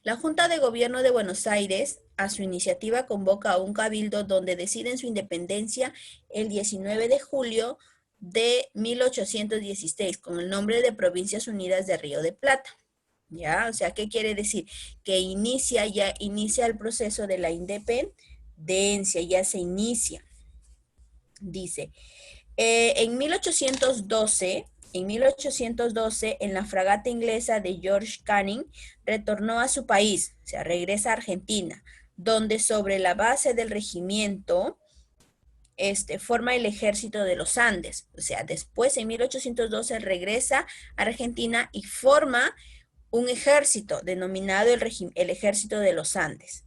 La Junta de Gobierno de Buenos Aires, a su iniciativa, convoca a un cabildo donde deciden su independencia el 19 de julio de 1816, con el nombre de Provincias Unidas de Río de Plata. ¿Ya? O sea, ¿qué quiere decir? Que inicia el proceso de la independencia, ya se inicia. Dice, en 1812, en la fragata inglesa de George Canning, retornó a su país, o sea, regresa a Argentina, donde sobre la base del regimiento, forma el ejército de los Andes. O sea, después, en 1812, regresa a Argentina y forma un ejército denominado el ejército de los Andes.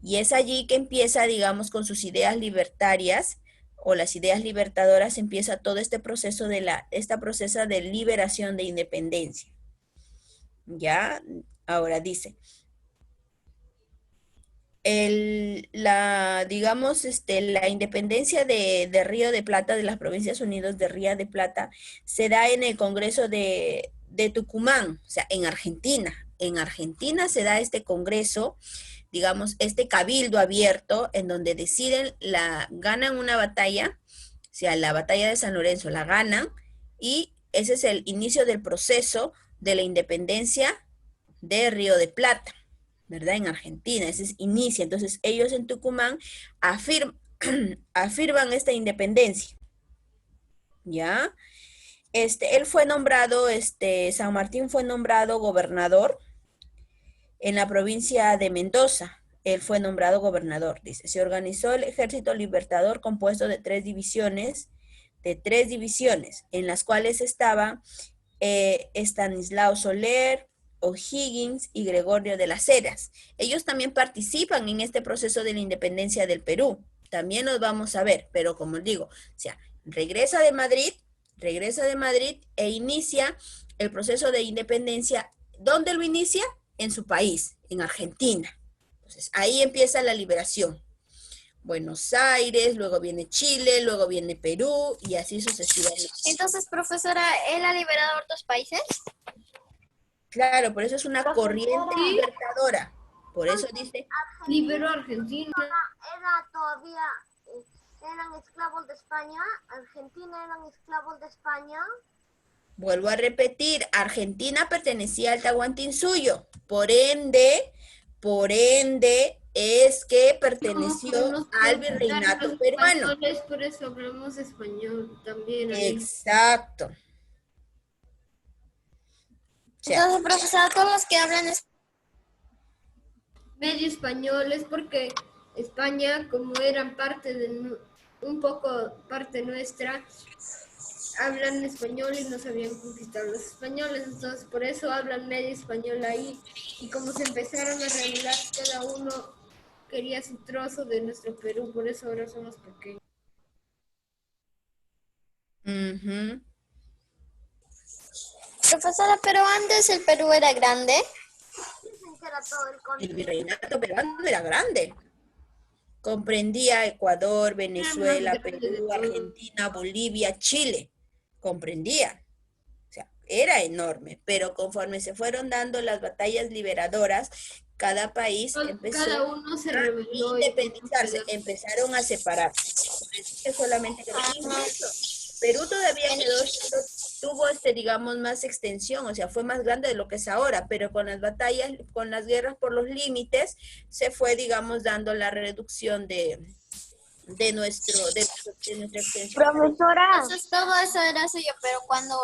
Y es allí que empieza, digamos, con sus ideas libertarias, o las ideas libertadoras, empieza todo este proceso de liberación de independencia. ¿Ya? Ahora dice, la independencia de Río de Plata, de las Provincias Unidas de Río de Plata, se da en el Congreso de Tucumán, o sea, en Argentina. En Argentina se da este congreso, digamos, este cabildo abierto, en donde ganan una batalla, o sea, la batalla de San Lorenzo la ganan, y ese es el inicio del proceso de la independencia de Río de Plata, ¿verdad? En Argentina, ese inicia. Entonces, ellos en Tucumán afirman esta independencia, ¿ya? Él fue nombrado, San Martín fue nombrado gobernador en la provincia de Mendoza. Él fue nombrado gobernador, dice. Se organizó el Ejército Libertador compuesto de tres divisiones, en las cuales estaban Estanislao Soler, O'Higgins y Gregorio de las Heras. Ellos también participan en este proceso de la independencia del Perú. También los vamos a ver, pero como digo, o sea, regresa de Madrid e inicia el proceso de independencia. ¿Dónde lo inicia? En su país, en Argentina. Entonces, ahí empieza la liberación. Buenos Aires, luego viene Chile, luego viene Perú y así sucesivamente.
Entonces, profesora, ¿él ha liberado a otros países?
Claro, por eso es una corriente libertadora. Por eso dice...
Liberó a Argentina.
Eran esclavos de España. Argentina eran esclavos de España.
Vuelvo a repetir, Argentina pertenecía al Tahuantinsuyo. Por ende, es que perteneció al virreinato peruano.
Por eso hablamos español también.
Exacto. O sea,
Entonces, profesora, todos los que hablan
medio españoles, porque España, como eran un poco parte nuestra, hablan español y nos habían conquistado los españoles, entonces por eso hablan medio español ahí, y como se empezaron a revelar, cada uno quería su trozo de nuestro Perú, por eso ahora somos pequeños.
Profesora, pero antes el Perú era grande.
Dicen que era todo el
El
continente.
virreinato peruano era grande. Comprendía Ecuador,
Era más
Venezuela,
grande de
Perú,
todo.
Argentina, Bolivia, Chile. Comprendía. O sea, era enorme, pero conforme se fueron dando las batallas liberadoras, cada país
Cada
empezó
uno se
a
rebeló y tomó
independizarse,
pedazos.
empezaron a separarse. Por eso es que solamente quedó.
Ah,
Incluso Perú todavía
en-
tuvo digamos, más extensión, o sea, fue más grande de lo que es ahora, pero con las batallas, con las guerras por los límites, se fue, digamos, dando la reducción de nuestra extensión.
Profesora,
Entonces todo eso era suyo, pero cuando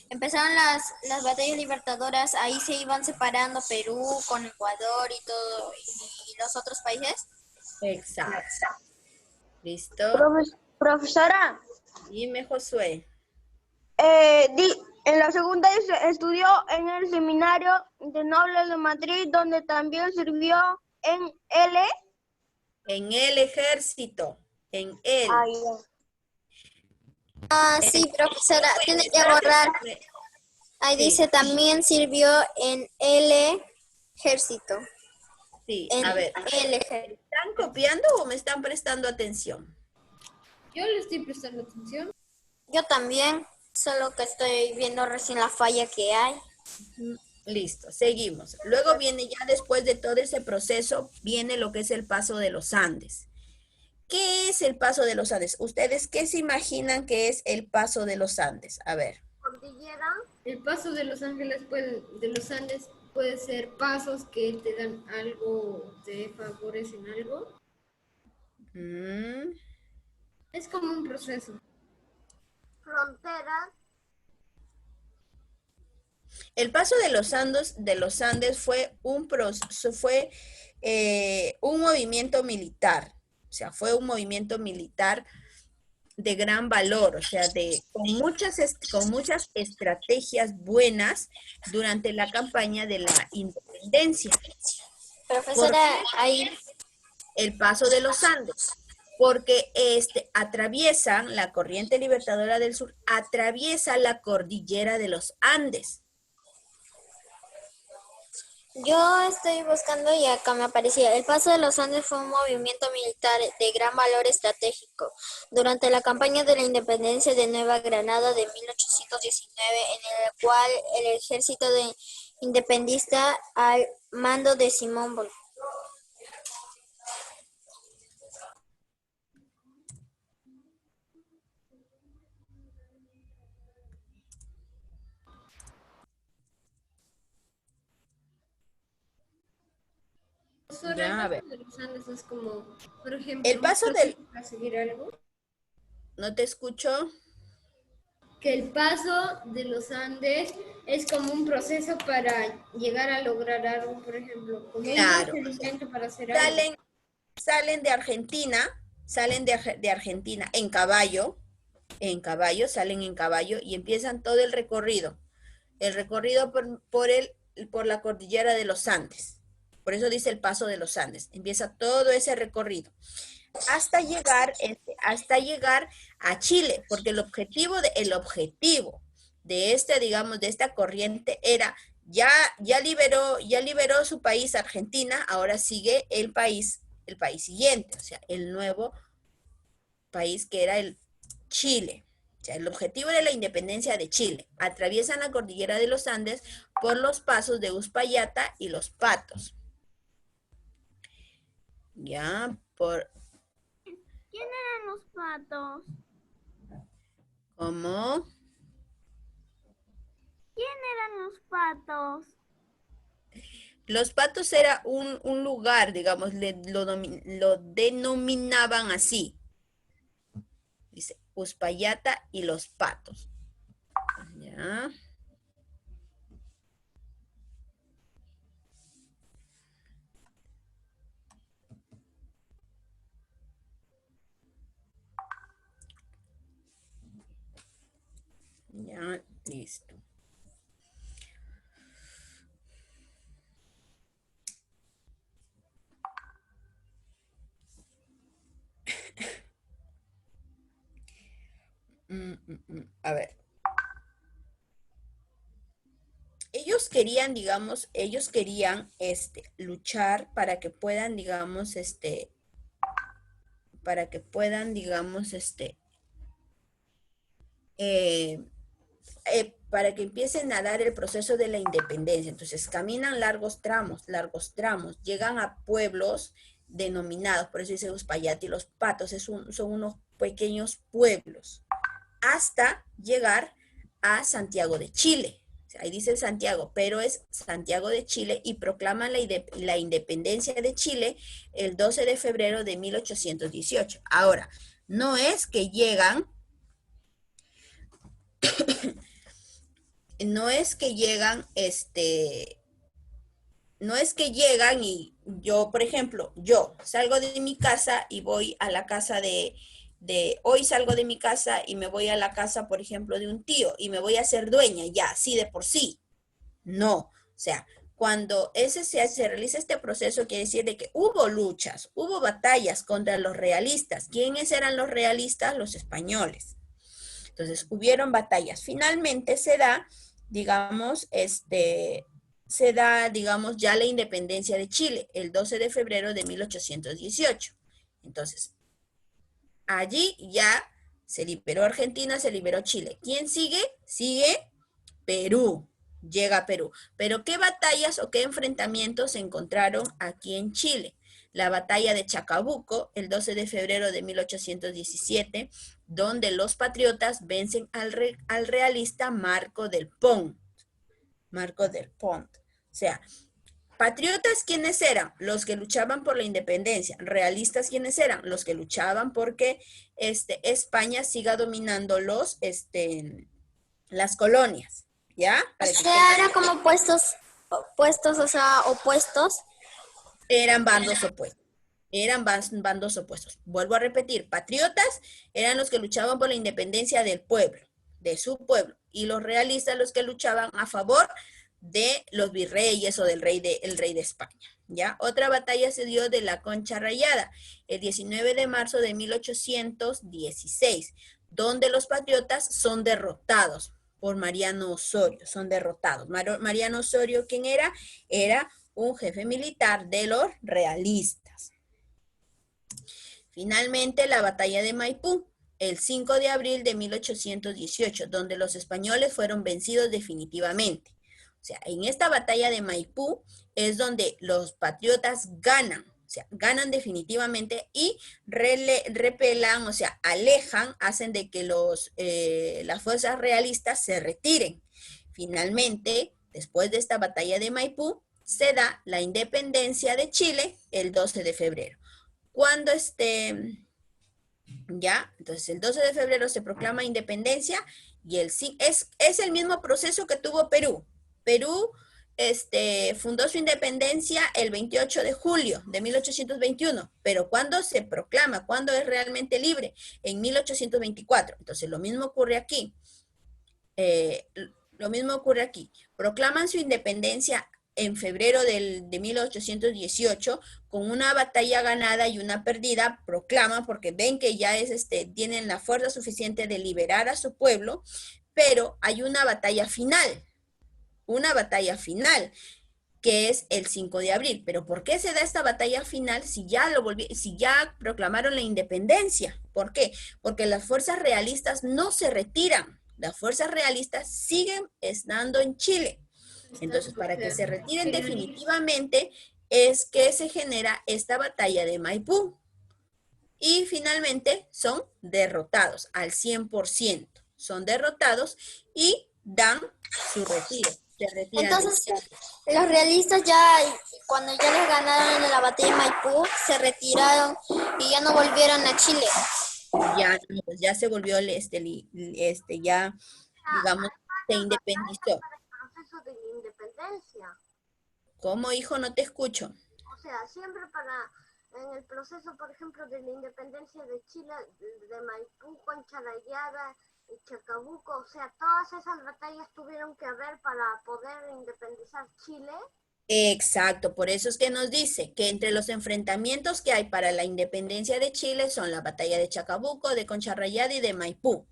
empezaron las batallas libertadoras, ahí se iban separando Perú con Ecuador y todo, y los otros países.
Exacto. ¿Listo?
profesora,
Dime, Josué.
en la secundaria estudió en el seminario de nobles de Madrid, donde también sirvió en L.
En el ejército, en él.
Ah, sí, profesora, tiene que borrar. Ahí
Sí,
dice también sirvió en el ejército.
sí,
En
a ver,
el ejército.
¿están copiando o me están prestando atención?
Yo le estoy prestando atención.
Yo también, solo que estoy viendo recién la falla que hay.
Listo, seguimos. Luego viene ya después de todo ese proceso, viene lo que es el paso de los Andes. ¿Qué es el paso de los Andes? ¿Ustedes qué se imaginan que es el paso de los Andes? A ver.
Cordillera,
El paso de los Ángeles de los Andes puede ser pasos que te dan algo, te favorecen algo.
Mm,
Es como un proceso.
fronteras,
El paso de los Andes fue un movimiento militar, o sea, fue un movimiento militar de gran valor, o sea, con muchas estrategias buenas durante la campaña de la independencia. ¿Por
Profesora,
qué
ahí,
el paso de los Andes? Porque atraviesan la corriente libertadora del sur, atraviesa la cordillera de los Andes.
yo estoy buscando y acá me aparecía. El Paso de los Andes fue un movimiento militar de gran valor estratégico durante la campaña de la independencia de Nueva Granada de 1819, en el cual el ejército independista al mando de Simón Bolívar.
Profesora, el
Ya, a
paso
ver.
de los Andes es como, por ejemplo,
El
un
paso
proceso para seguir algo.
no te escucho.
Que el paso de los Andes es como un proceso para llegar a lograr algo, por ejemplo, como un
Claro, o sea,
procedimiento para hacer algo.
salen de Argentina, de Argentina en caballo, salen en caballo y empiezan todo el recorrido por la cordillera de los Andes. Por eso dice el paso de los Andes. Empieza todo ese recorrido hasta llegar a Chile, porque el objetivo de digamos, de esta corriente era ya liberó su país, Argentina, ahora sigue el país siguiente, o sea, el nuevo país que era el Chile. O sea, el objetivo era la independencia de Chile. Atraviesan la cordillera de los Andes por los pasos de Uspallata y Los Patos. Ya,
¿quién eran los patos?
¿cómo?
¿Quién eran los patos?
Los Patos era un lugar, digamos, lo denominaban así. Dice Uspallata y Los Patos. Ya. Ya, listo. A ver. querían, digamos, luchar para que puedan, digamos, eh, para que empiecen a dar el proceso de la independencia. Entonces caminan largos tramos, llegan a pueblos denominados, por eso dice Uspallati, los Patos, son unos pequeños pueblos, hasta llegar a Santiago de Chile. O sea, ahí dice Santiago, pero es Santiago de Chile, y proclaman la independencia de Chile el 12 de febrero de 1818. Ahora, no es que llegan no es que llegan, no es que llegan y yo, por ejemplo, yo salgo de mi casa y voy a la casa hoy salgo de mi casa y me voy a la casa, por ejemplo, de un tío y me voy a hacer dueña ya, así de por sí. No, o sea, cuando se realiza este proceso, quiere decir de que hubo luchas, hubo batallas contra los realistas. ¿Quiénes eran los realistas? Los españoles. Entonces, hubieron batallas. Finalmente digamos, ya la independencia de Chile, el 12 de febrero de 1818. Entonces, allí ya se liberó Argentina, se liberó Chile. ¿Quién sigue? Sigue Perú. Llega a Perú. Pero ¿qué batallas o qué enfrentamientos se encontraron aquí en Chile? La batalla de Chacabuco, el 12 de febrero de 1817, donde los patriotas vencen al realista Marco del Pont. Marco del Pont. O sea, patriotas, ¿quiénes eran? Los que luchaban por la independencia. Realistas, ¿quiénes eran? Los que luchaban porque España siga dominando las colonias. ¿Ya?
O sea, era como opuestos, o sea, opuestos.
Eran bandos opuestos. Eran bandos opuestos. Vuelvo a repetir, patriotas eran los que luchaban por la independencia del pueblo, de su pueblo, y los realistas los que luchaban a favor de los virreyes o el rey de España. ¿Ya? Otra batalla se dio de la Concha Rayada, el 19 de marzo de 1816, donde los patriotas son derrotados por Mariano Osorio, son derrotados. Mariano Osorio, ¿quién era? Era un jefe militar de los realistas. Finalmente, la batalla de Maipú, el 5 de abril de 1818, donde los españoles fueron vencidos definitivamente. O sea, en esta batalla de Maipú es donde los patriotas ganan, o sea, ganan definitivamente y repelan, o sea, alejan, hacen de que las fuerzas realistas se retiren. Finalmente, después de esta batalla de Maipú, se da la independencia de Chile el 12 de febrero. Cuando entonces el 12 de febrero se proclama independencia y es el mismo proceso que tuvo Perú. Perú fundó su independencia el 28 de julio de 1821, pero ¿cuándo se proclama? ¿Cuándo es realmente libre? En 1824. Entonces lo mismo ocurre aquí. Proclaman su independencia en febrero de 1818, con una batalla ganada y una perdida, proclaman porque ven que ya tienen la fuerza suficiente de liberar a su pueblo, pero hay una batalla final, que es el 5 de abril. ¿Pero por qué se da esta batalla final si ya proclamaron la independencia? ¿Por qué? Porque las fuerzas realistas no se retiran, las fuerzas realistas siguen estando en Chile. Entonces, para que se retiren definitivamente es que se genera esta batalla de Maipú. Y finalmente son derrotados al 100%. Son derrotados y dan su retiro.
Entonces, los realistas cuando ya les ganaron en la batalla de Maipú, se retiraron y ya no volvieron a Chile.
Ya se volvió, ya, digamos, se independizó.
De la independencia.
¿Cómo, hijo? No te escucho.
O sea, siempre en el proceso, por ejemplo, de la independencia de Chile, de Maipú, Concha Rayada y Chacabuco, o sea, todas esas batallas tuvieron que haber para poder independizar Chile.
Exacto, por eso es que nos dice que entre los enfrentamientos que hay para la independencia de Chile son la batalla de Chacabuco, de Concha Rayada y de Maipú.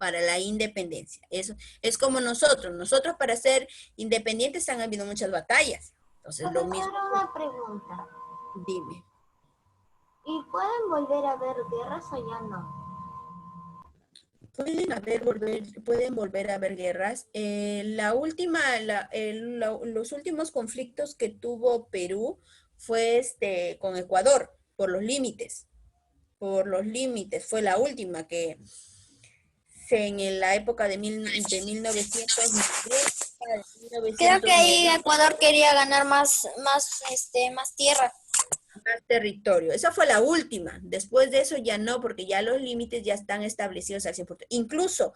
para la independencia. Eso es como nosotros. Nosotros para ser independientes han habido muchas batallas. Entonces, lo mismo.
Profesora, una pregunta.
Dime.
¿Y pueden volver a haber guerras o ya no?
Pueden volver a haber guerras. Los últimos conflictos que tuvo Perú fue con Ecuador, por los límites. Por los límites, fue la última que en la época de 1910,
Creo que ahí Ecuador quería ganar más tierra.
más territorio. Esa fue la última. Después de eso ya no, porque ya los límites ya están establecidos al 100%. Incluso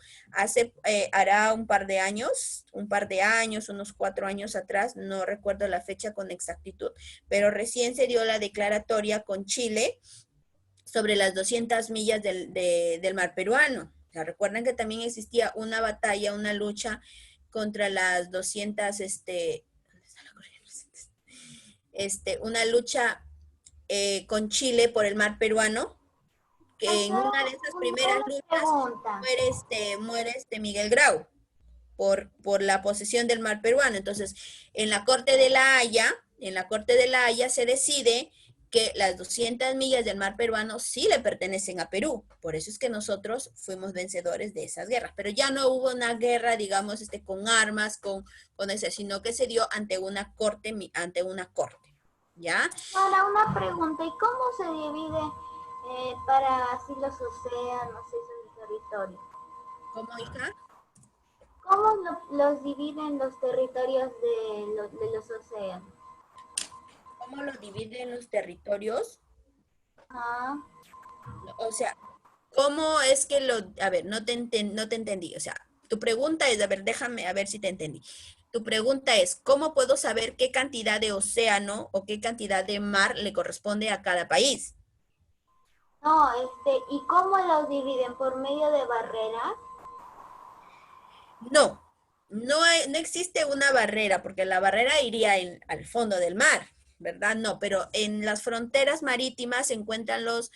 hará un par de años, unos 4 años atrás, no recuerdo la fecha con exactitud, pero recién se dio la declaratoria con Chile sobre las 200 millas del mar peruano. O sea, recuerden que también existía una batalla, una lucha contra las 200, una lucha con Chile por el mar peruano, que en una de esas primeras luchas muere Miguel Grau por la posesión del mar peruano. Entonces, en la Corte de la Haya se decide que las 200 millas del mar peruano sí le pertenecen a Perú. Por eso es que nosotros fuimos vencedores de esas guerras. Pero ya no hubo una guerra, digamos, con armas, con eso, sino que se dio ante una corte. ¿Ya?
Ahora una pregunta, ¿y cómo se divide para así los océanos y sus territorios?
¿Cómo, hija?
¿Cómo los dividen los territorios de los océanos?
¿Cómo lo dividen los territorios?
Ah,
O sea, ¿cómo es que a ver, no te entendí. O sea, tu pregunta es, a ver, déjame a ver si te entendí. Tu pregunta es, ¿cómo puedo saber qué cantidad de océano o qué cantidad de mar le corresponde a cada país?
no, ¿y cómo los dividen? ¿Por medio de barreras?
No existe una barrera, porque la barrera iría al fondo del mar, ¿verdad? No, pero en las fronteras marítimas se encuentran los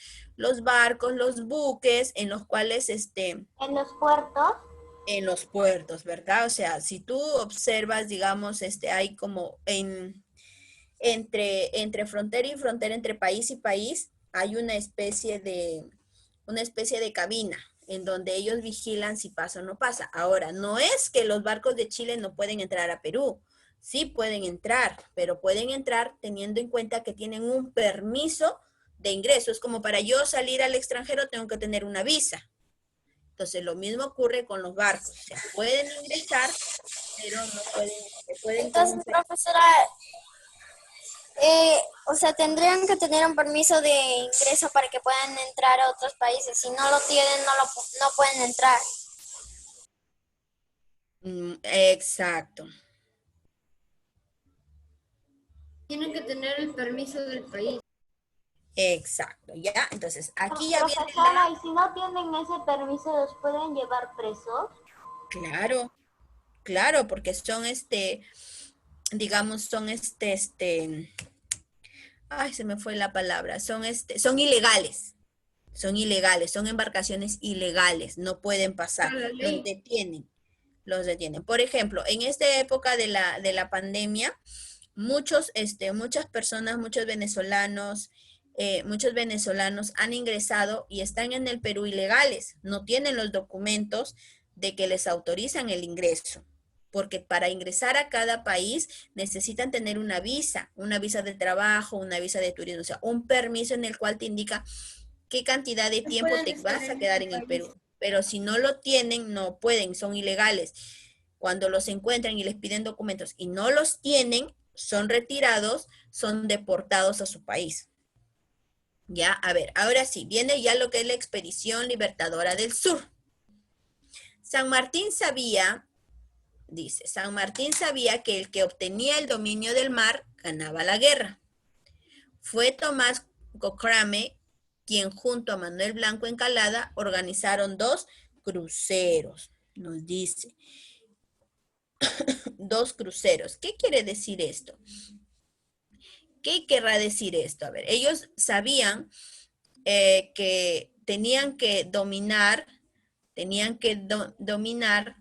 barcos, los buques, en los cuales,
¿En los puertos?
en los puertos, ¿verdad? O sea, si tú observas, digamos, hay como entre frontera y frontera, entre país y país, hay una especie de cabina en donde ellos vigilan si pasa o no pasa. Ahora, no es que los barcos de Chile no pueden entrar a Perú. Sí pueden entrar, pero pueden entrar teniendo en cuenta que tienen un permiso de ingreso. Es como para yo salir al extranjero tengo que tener una visa. Entonces, lo mismo ocurre con los barcos. O sea, pueden ingresar, pero no pueden
Entonces, profesora, o sea, tendrían que tener un permiso de ingreso para que puedan entrar a otros países. Si no lo tienen, no pueden entrar.
Exacto.
Tienen que tener el permiso del país.
Exacto, ¿ya? Entonces, aquí ya viene
Profesora, ¿y si no tienen ese permiso, los pueden llevar presos?
Claro, porque son digamos, ay, se me fue la palabra, son ilegales. Son ilegales, son embarcaciones ilegales, no pueden pasar,
La ley.
los detienen. Por ejemplo, en esta época de la pandemia, muchas personas, muchos venezolanos han ingresado y están en el Perú ilegales, no tienen los documentos de que les autorizan el ingreso, porque para ingresar a cada país necesitan tener una visa de trabajo, una visa de turismo, o sea, un permiso en el cual te indica qué cantidad de tiempo te vas a quedar en el Perú. Pero si no lo tienen, no pueden, son ilegales. Cuando los encuentran y les piden documentos y no los tienen, son retirados, son deportados a su país. Ya, a ver, ahora sí, viene ya lo que es la Expedición Libertadora del Sur. San Martín sabía que el que obtenía el dominio del mar ganaba la guerra. Fue Tomás Cochrane quien junto a Manuel Blanco Encalada organizaron 2 cruceros, nos dice. 2 cruceros. ¿Qué quiere decir esto? ¿Qué querrá decir esto? A ver, ellos sabían que tenían que dominar tenían que dominar,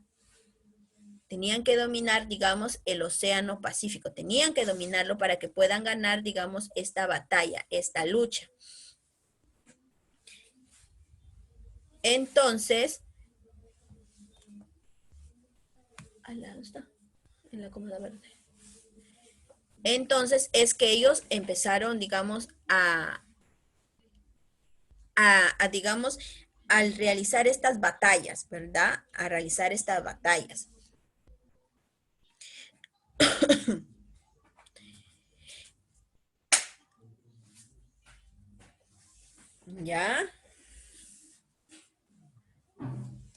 digamos, el Océano Pacífico. Tenían que dominarlo para que puedan ganar, digamos, esta batalla, esta lucha. Entonces, al lado está, en la cómoda verde. Entonces, es que ellos empezaron, digamos, digamos, al realizar estas batallas, ¿verdad? A realizar estas batallas. ¿Ya?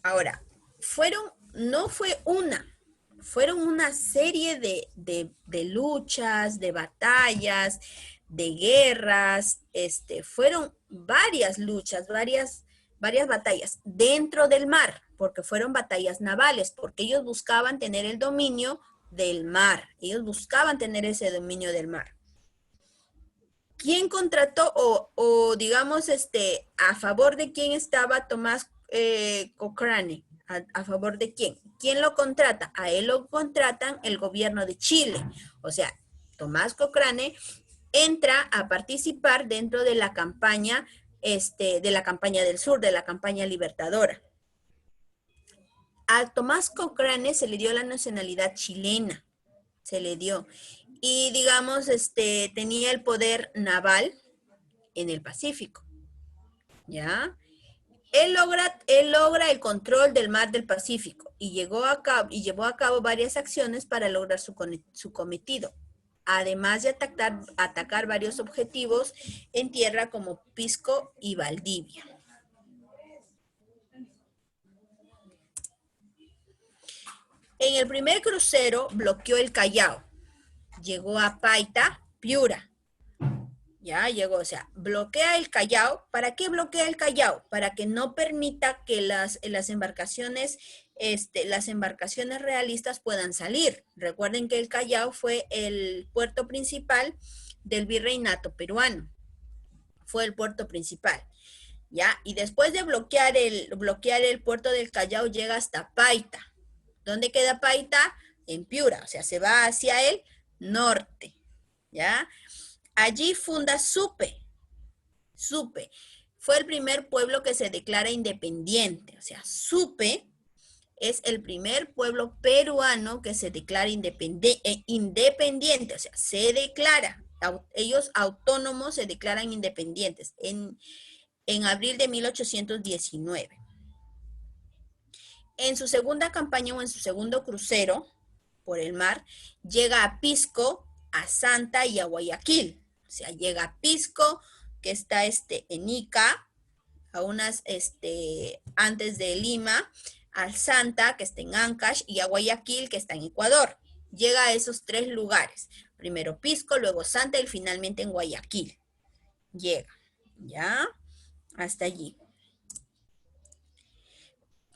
Ahora, no fue una, fueron una serie de luchas, de batallas, de guerras, fueron varias luchas, varias batallas dentro del mar, porque fueron batallas navales, porque ellos buscaban tener el dominio del mar, ellos buscaban tener ese dominio del mar. ¿Quién contrató o digamos, a favor de quién estaba Tomás Cochrane? ¿A favor de quién? ¿Quién lo contrata? A él lo contratan el gobierno de Chile. O sea, Tomás Cochrane entra a participar dentro de la campaña, del sur, de la campaña libertadora. A Tomás Cochrane se le dio la nacionalidad chilena, se le dio. Y digamos, tenía el poder naval en el Pacífico, ¿ya? Él logra el control del mar del Pacífico y llevó a cabo varias acciones para lograr su cometido, además de atacar varios objetivos en tierra como Pisco y Valdivia. En el primer crucero bloqueó el Callao, llegó a Paita, Piura. Ya llegó, o sea, bloquea el Callao. ¿Para qué bloquea el Callao? Para que no permita que las embarcaciones realistas puedan salir. Recuerden que el Callao fue el puerto principal del virreinato peruano. Fue el puerto principal. ¿Ya? Y después de bloquear el puerto del Callao, llega hasta Paita. ¿Dónde queda Paita? En Piura, o sea, se va hacia el norte. ¿Ya? Allí funda Supe. Fue el primer pueblo que se declara independiente. O sea, Supe es el primer pueblo peruano que se declara independiente. O sea, se declara. Ellos autónomos se declaran independientes en abril de 1819. En su segunda campaña o en su segundo crucero por el mar, llega a Pisco, a Santa y a Guayaquil. O sea, llega a Pisco, que está en Ica, a unas antes de Lima, a Santa, que está en Ancash, y a Guayaquil, que está en Ecuador. Llega a esos tres lugares. Primero Pisco, luego Santa y finalmente en Guayaquil. Llega, ¿ya? Hasta allí.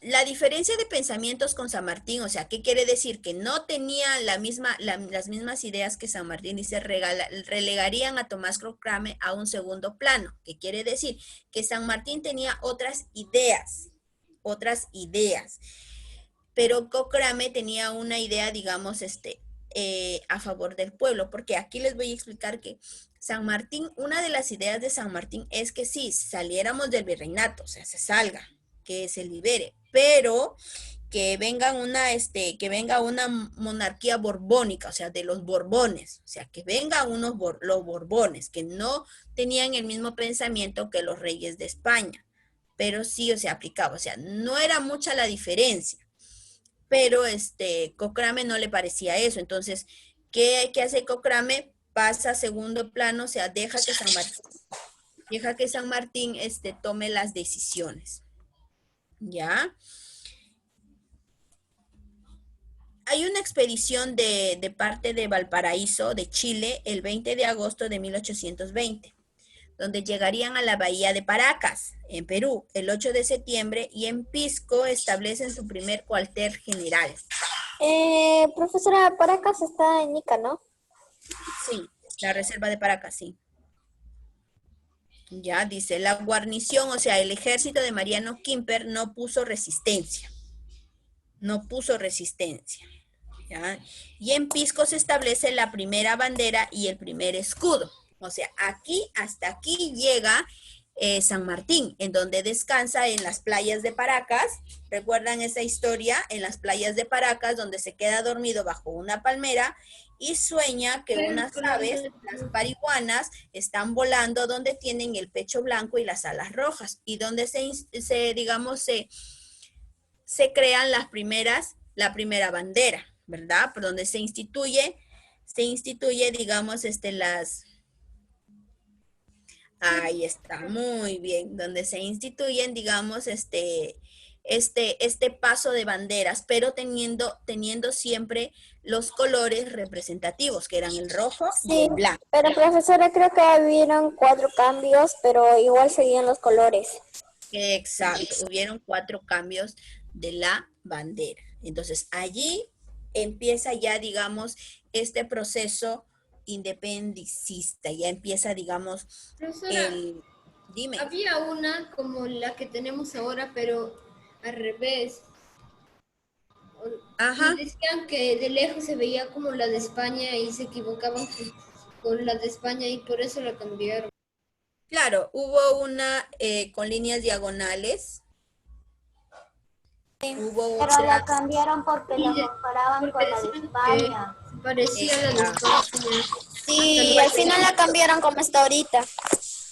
La diferencia de pensamientos con San Martín, o sea, ¿qué quiere decir? Que no tenía las mismas ideas que San Martín y se relegarían a Tomás Cochrane a un segundo plano. ¿Qué quiere decir? Que San Martín tenía otras ideas, pero Cochrane tenía una idea, digamos, a favor del pueblo, porque aquí les voy a explicar que San Martín, una de las ideas de San Martín es que sí, saliéramos del virreinato, o sea, se salga, que se libere, pero que venga una monarquía borbónica, o sea, de los Borbones, o sea, que vengan los Borbones, que no tenían el mismo pensamiento que los reyes de España, pero sí, o sea, aplicaba, o sea, no era mucha la diferencia, pero Cochrane no le parecía eso. Entonces, ¿qué hace Cochrane? Pasa a segundo plano, o sea, deja que San Martín tome las decisiones. ¿Ya? Hay una expedición de parte de Valparaíso, de Chile, el 20 de agosto de 1820, donde llegarían a la bahía de Paracas, en Perú, el 8 de septiembre, y en Pisco establecen su primer cuartel general.
Profesora, Paracas está en Ica, ¿no?
Sí, la reserva de Paracas, sí. Ya, dice, la guarnición, o sea, el ejército de Mariano Quimper no puso resistencia. No puso resistencia. ¿Ya? Y en Pisco se establece la primera bandera y el primer escudo. O sea, aquí, hasta aquí llega San Martín, en donde descansa en las playas de Paracas. ¿Recuerdan esa historia? En las playas de Paracas, donde se queda dormido bajo una palmera y sueña que unas aves, las parihuanas, están volando donde tienen el pecho blanco y las alas rojas, y donde se crean la primera bandera, ¿verdad? Por donde se instituye, digamos, ahí está, muy bien, donde se instituyen, digamos, este paso de banderas, pero teniendo siempre los colores representativos, que eran el rojo y
Sí,
el blanco.
pero profesora, creo que hubieron 4 cambios, pero igual seguían los colores.
Exacto, hubieron 4 cambios de la bandera. Entonces, allí empieza ya, digamos, este proceso independicista, ya empieza, digamos,
Profesora,
dime.
había una como la que tenemos ahora, pero al revés.
Ajá,
Y decían que de lejos se veía como la de España y se equivocaban con la de España y por eso la cambiaron.
claro, hubo una con líneas diagonales, hubo
Pero la
otra,
cambiaron porque la comparaban
Porque
con la de
decían que
España.
se parecía a la de
esta,
España.
Sí, y al final la cambiaron como está ahorita.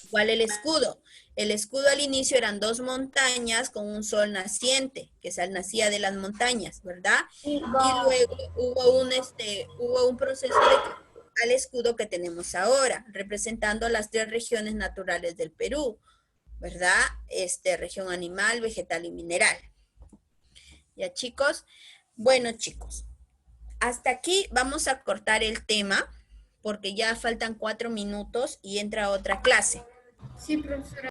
igual el escudo. El escudo al inicio eran 2 montañas con un sol naciente, que nacía de las montañas, ¿verdad?
Y
Y
con,
luego hubo un proceso de al escudo que tenemos ahora, representando las 3 regiones naturales del Perú, ¿verdad? Región animal, vegetal y mineral. ¿Ya, chicos? Bueno, chicos, hasta aquí vamos a cortar el tema porque ya faltan 4 minutos y entra otra clase.
Sí, profesora.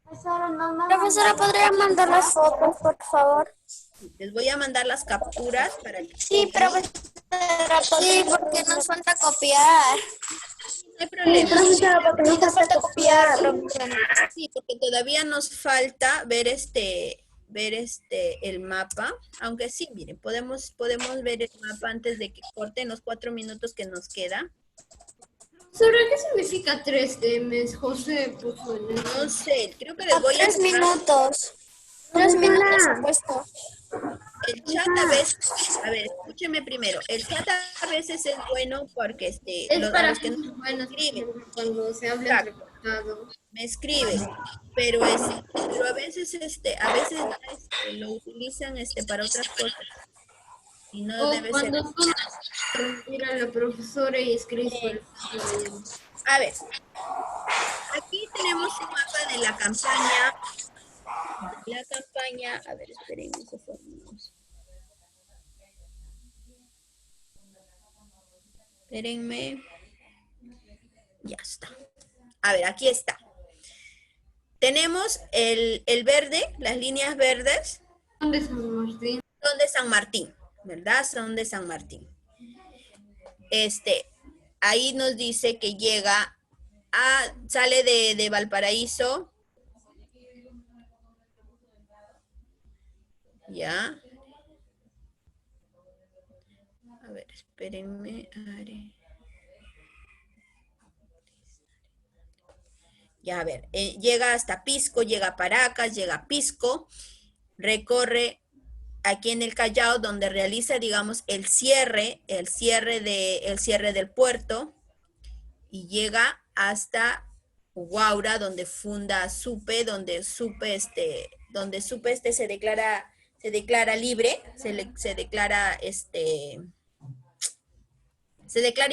profesora, no me
Profesora,
mandaron
¿podría mandar las fotos, por favor?
Les voy a mandar las capturas para que
Sí,
copien.
profesora, sí, porque nos falta copiar.
No hay problema.
Sí, nos falta copiar, profesora.
Sí, porque todavía nos falta ver el mapa, aunque sí, miren, podemos ver el mapa antes de que corten los 4 minutos que nos queda.
¿Sobre qué significa 3M, José? Por favor.
No sé, creo que les
A
voy a
3
dejar
minutos. 3 minutos he puesto.
el chat a veces. A ver, escúcheme primero. El chat a veces es bueno porque
Es
a
para
los que no
cosas buenas, por
escriben,
ejemplo, cuando se habla
exacto,
entrecortado.
me escriben, pero a veces lo utilizan para otras cosas y no
O
debe ser
cuando
así.
tú mira a la profesora y escribes por el programa.
A ver, aquí tenemos un mapa de la campaña. A ver, esperen, eso fue menos. Espérenme. Ya está. A ver, aquí está. Tenemos el verde, las líneas verdes,
¿Dónde es San Martín?
son de San Martín, ¿verdad? Son de San Martín. Ahí nos dice que sale de Valparaíso. Ya. A ver, espérenme. Ya, a ver, llega hasta Pisco, llega a Paracas, llega a Pisco, recorre aquí en el Callao, donde realiza, digamos, el cierre del puerto, y llega hasta Huaura, donde funda Supe, donde Supe se declara libre, se declara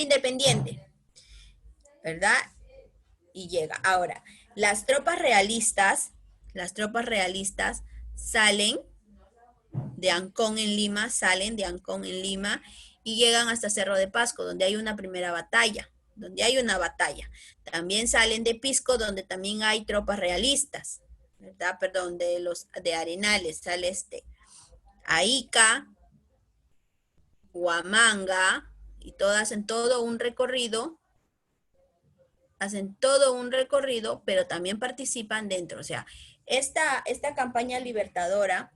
independiente, ¿verdad? Y llega. Ahora, las tropas realistas salen de Ancón en Lima, y llegan hasta Cerro de Pasco, donde hay una batalla. También salen de Pisco, donde también hay tropas realistas, ¿verdad? Perdón, de Arenales, sale Aica, Huamanga, y todas en todo un recorrido hacen todo un recorrido, pero también participan dentro. O sea, esta campaña libertadora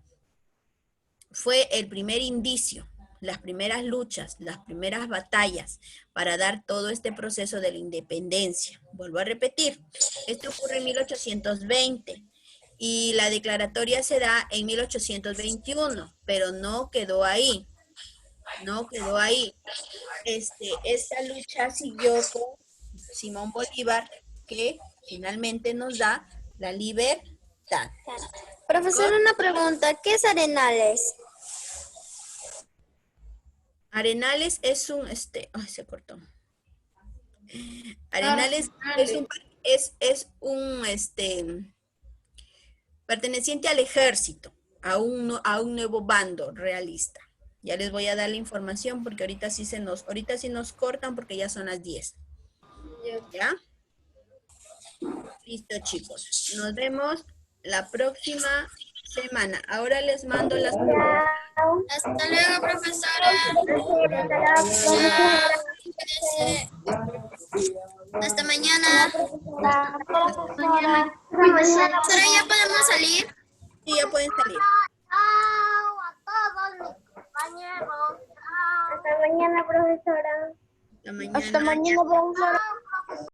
fue el primer indicio, las primeras luchas, las primeras batallas para dar todo este proceso de la independencia. Vuelvo a repetir, esto ocurre en 1820 y la declaratoria se da en 1821, pero no quedó ahí, no quedó ahí. Esta lucha siguió con Simón Bolívar, que finalmente nos da la libertad.
Profesor, una pregunta. ¿Qué es Arenales?
Arenales es un, ay, se cortó. Arenales es un, perteneciente al ejército, a un nuevo bando realista. Ya les voy a dar la información porque ahorita sí nos cortan porque ya son las 10. ¿Ya? Listo, chicos. Nos vemos la próxima semana. Ahora les mando las...
Hasta luego, profesora. Chao. Cuídese. Hasta mañana. Profesora, ¿ya podemos salir?
Sí, ya pueden salir.
Chao a todos mis compañeros. Chao.
Hasta mañana, profesora.
Hasta mañana.
Hasta mañana, profesora.
Chao, profesor.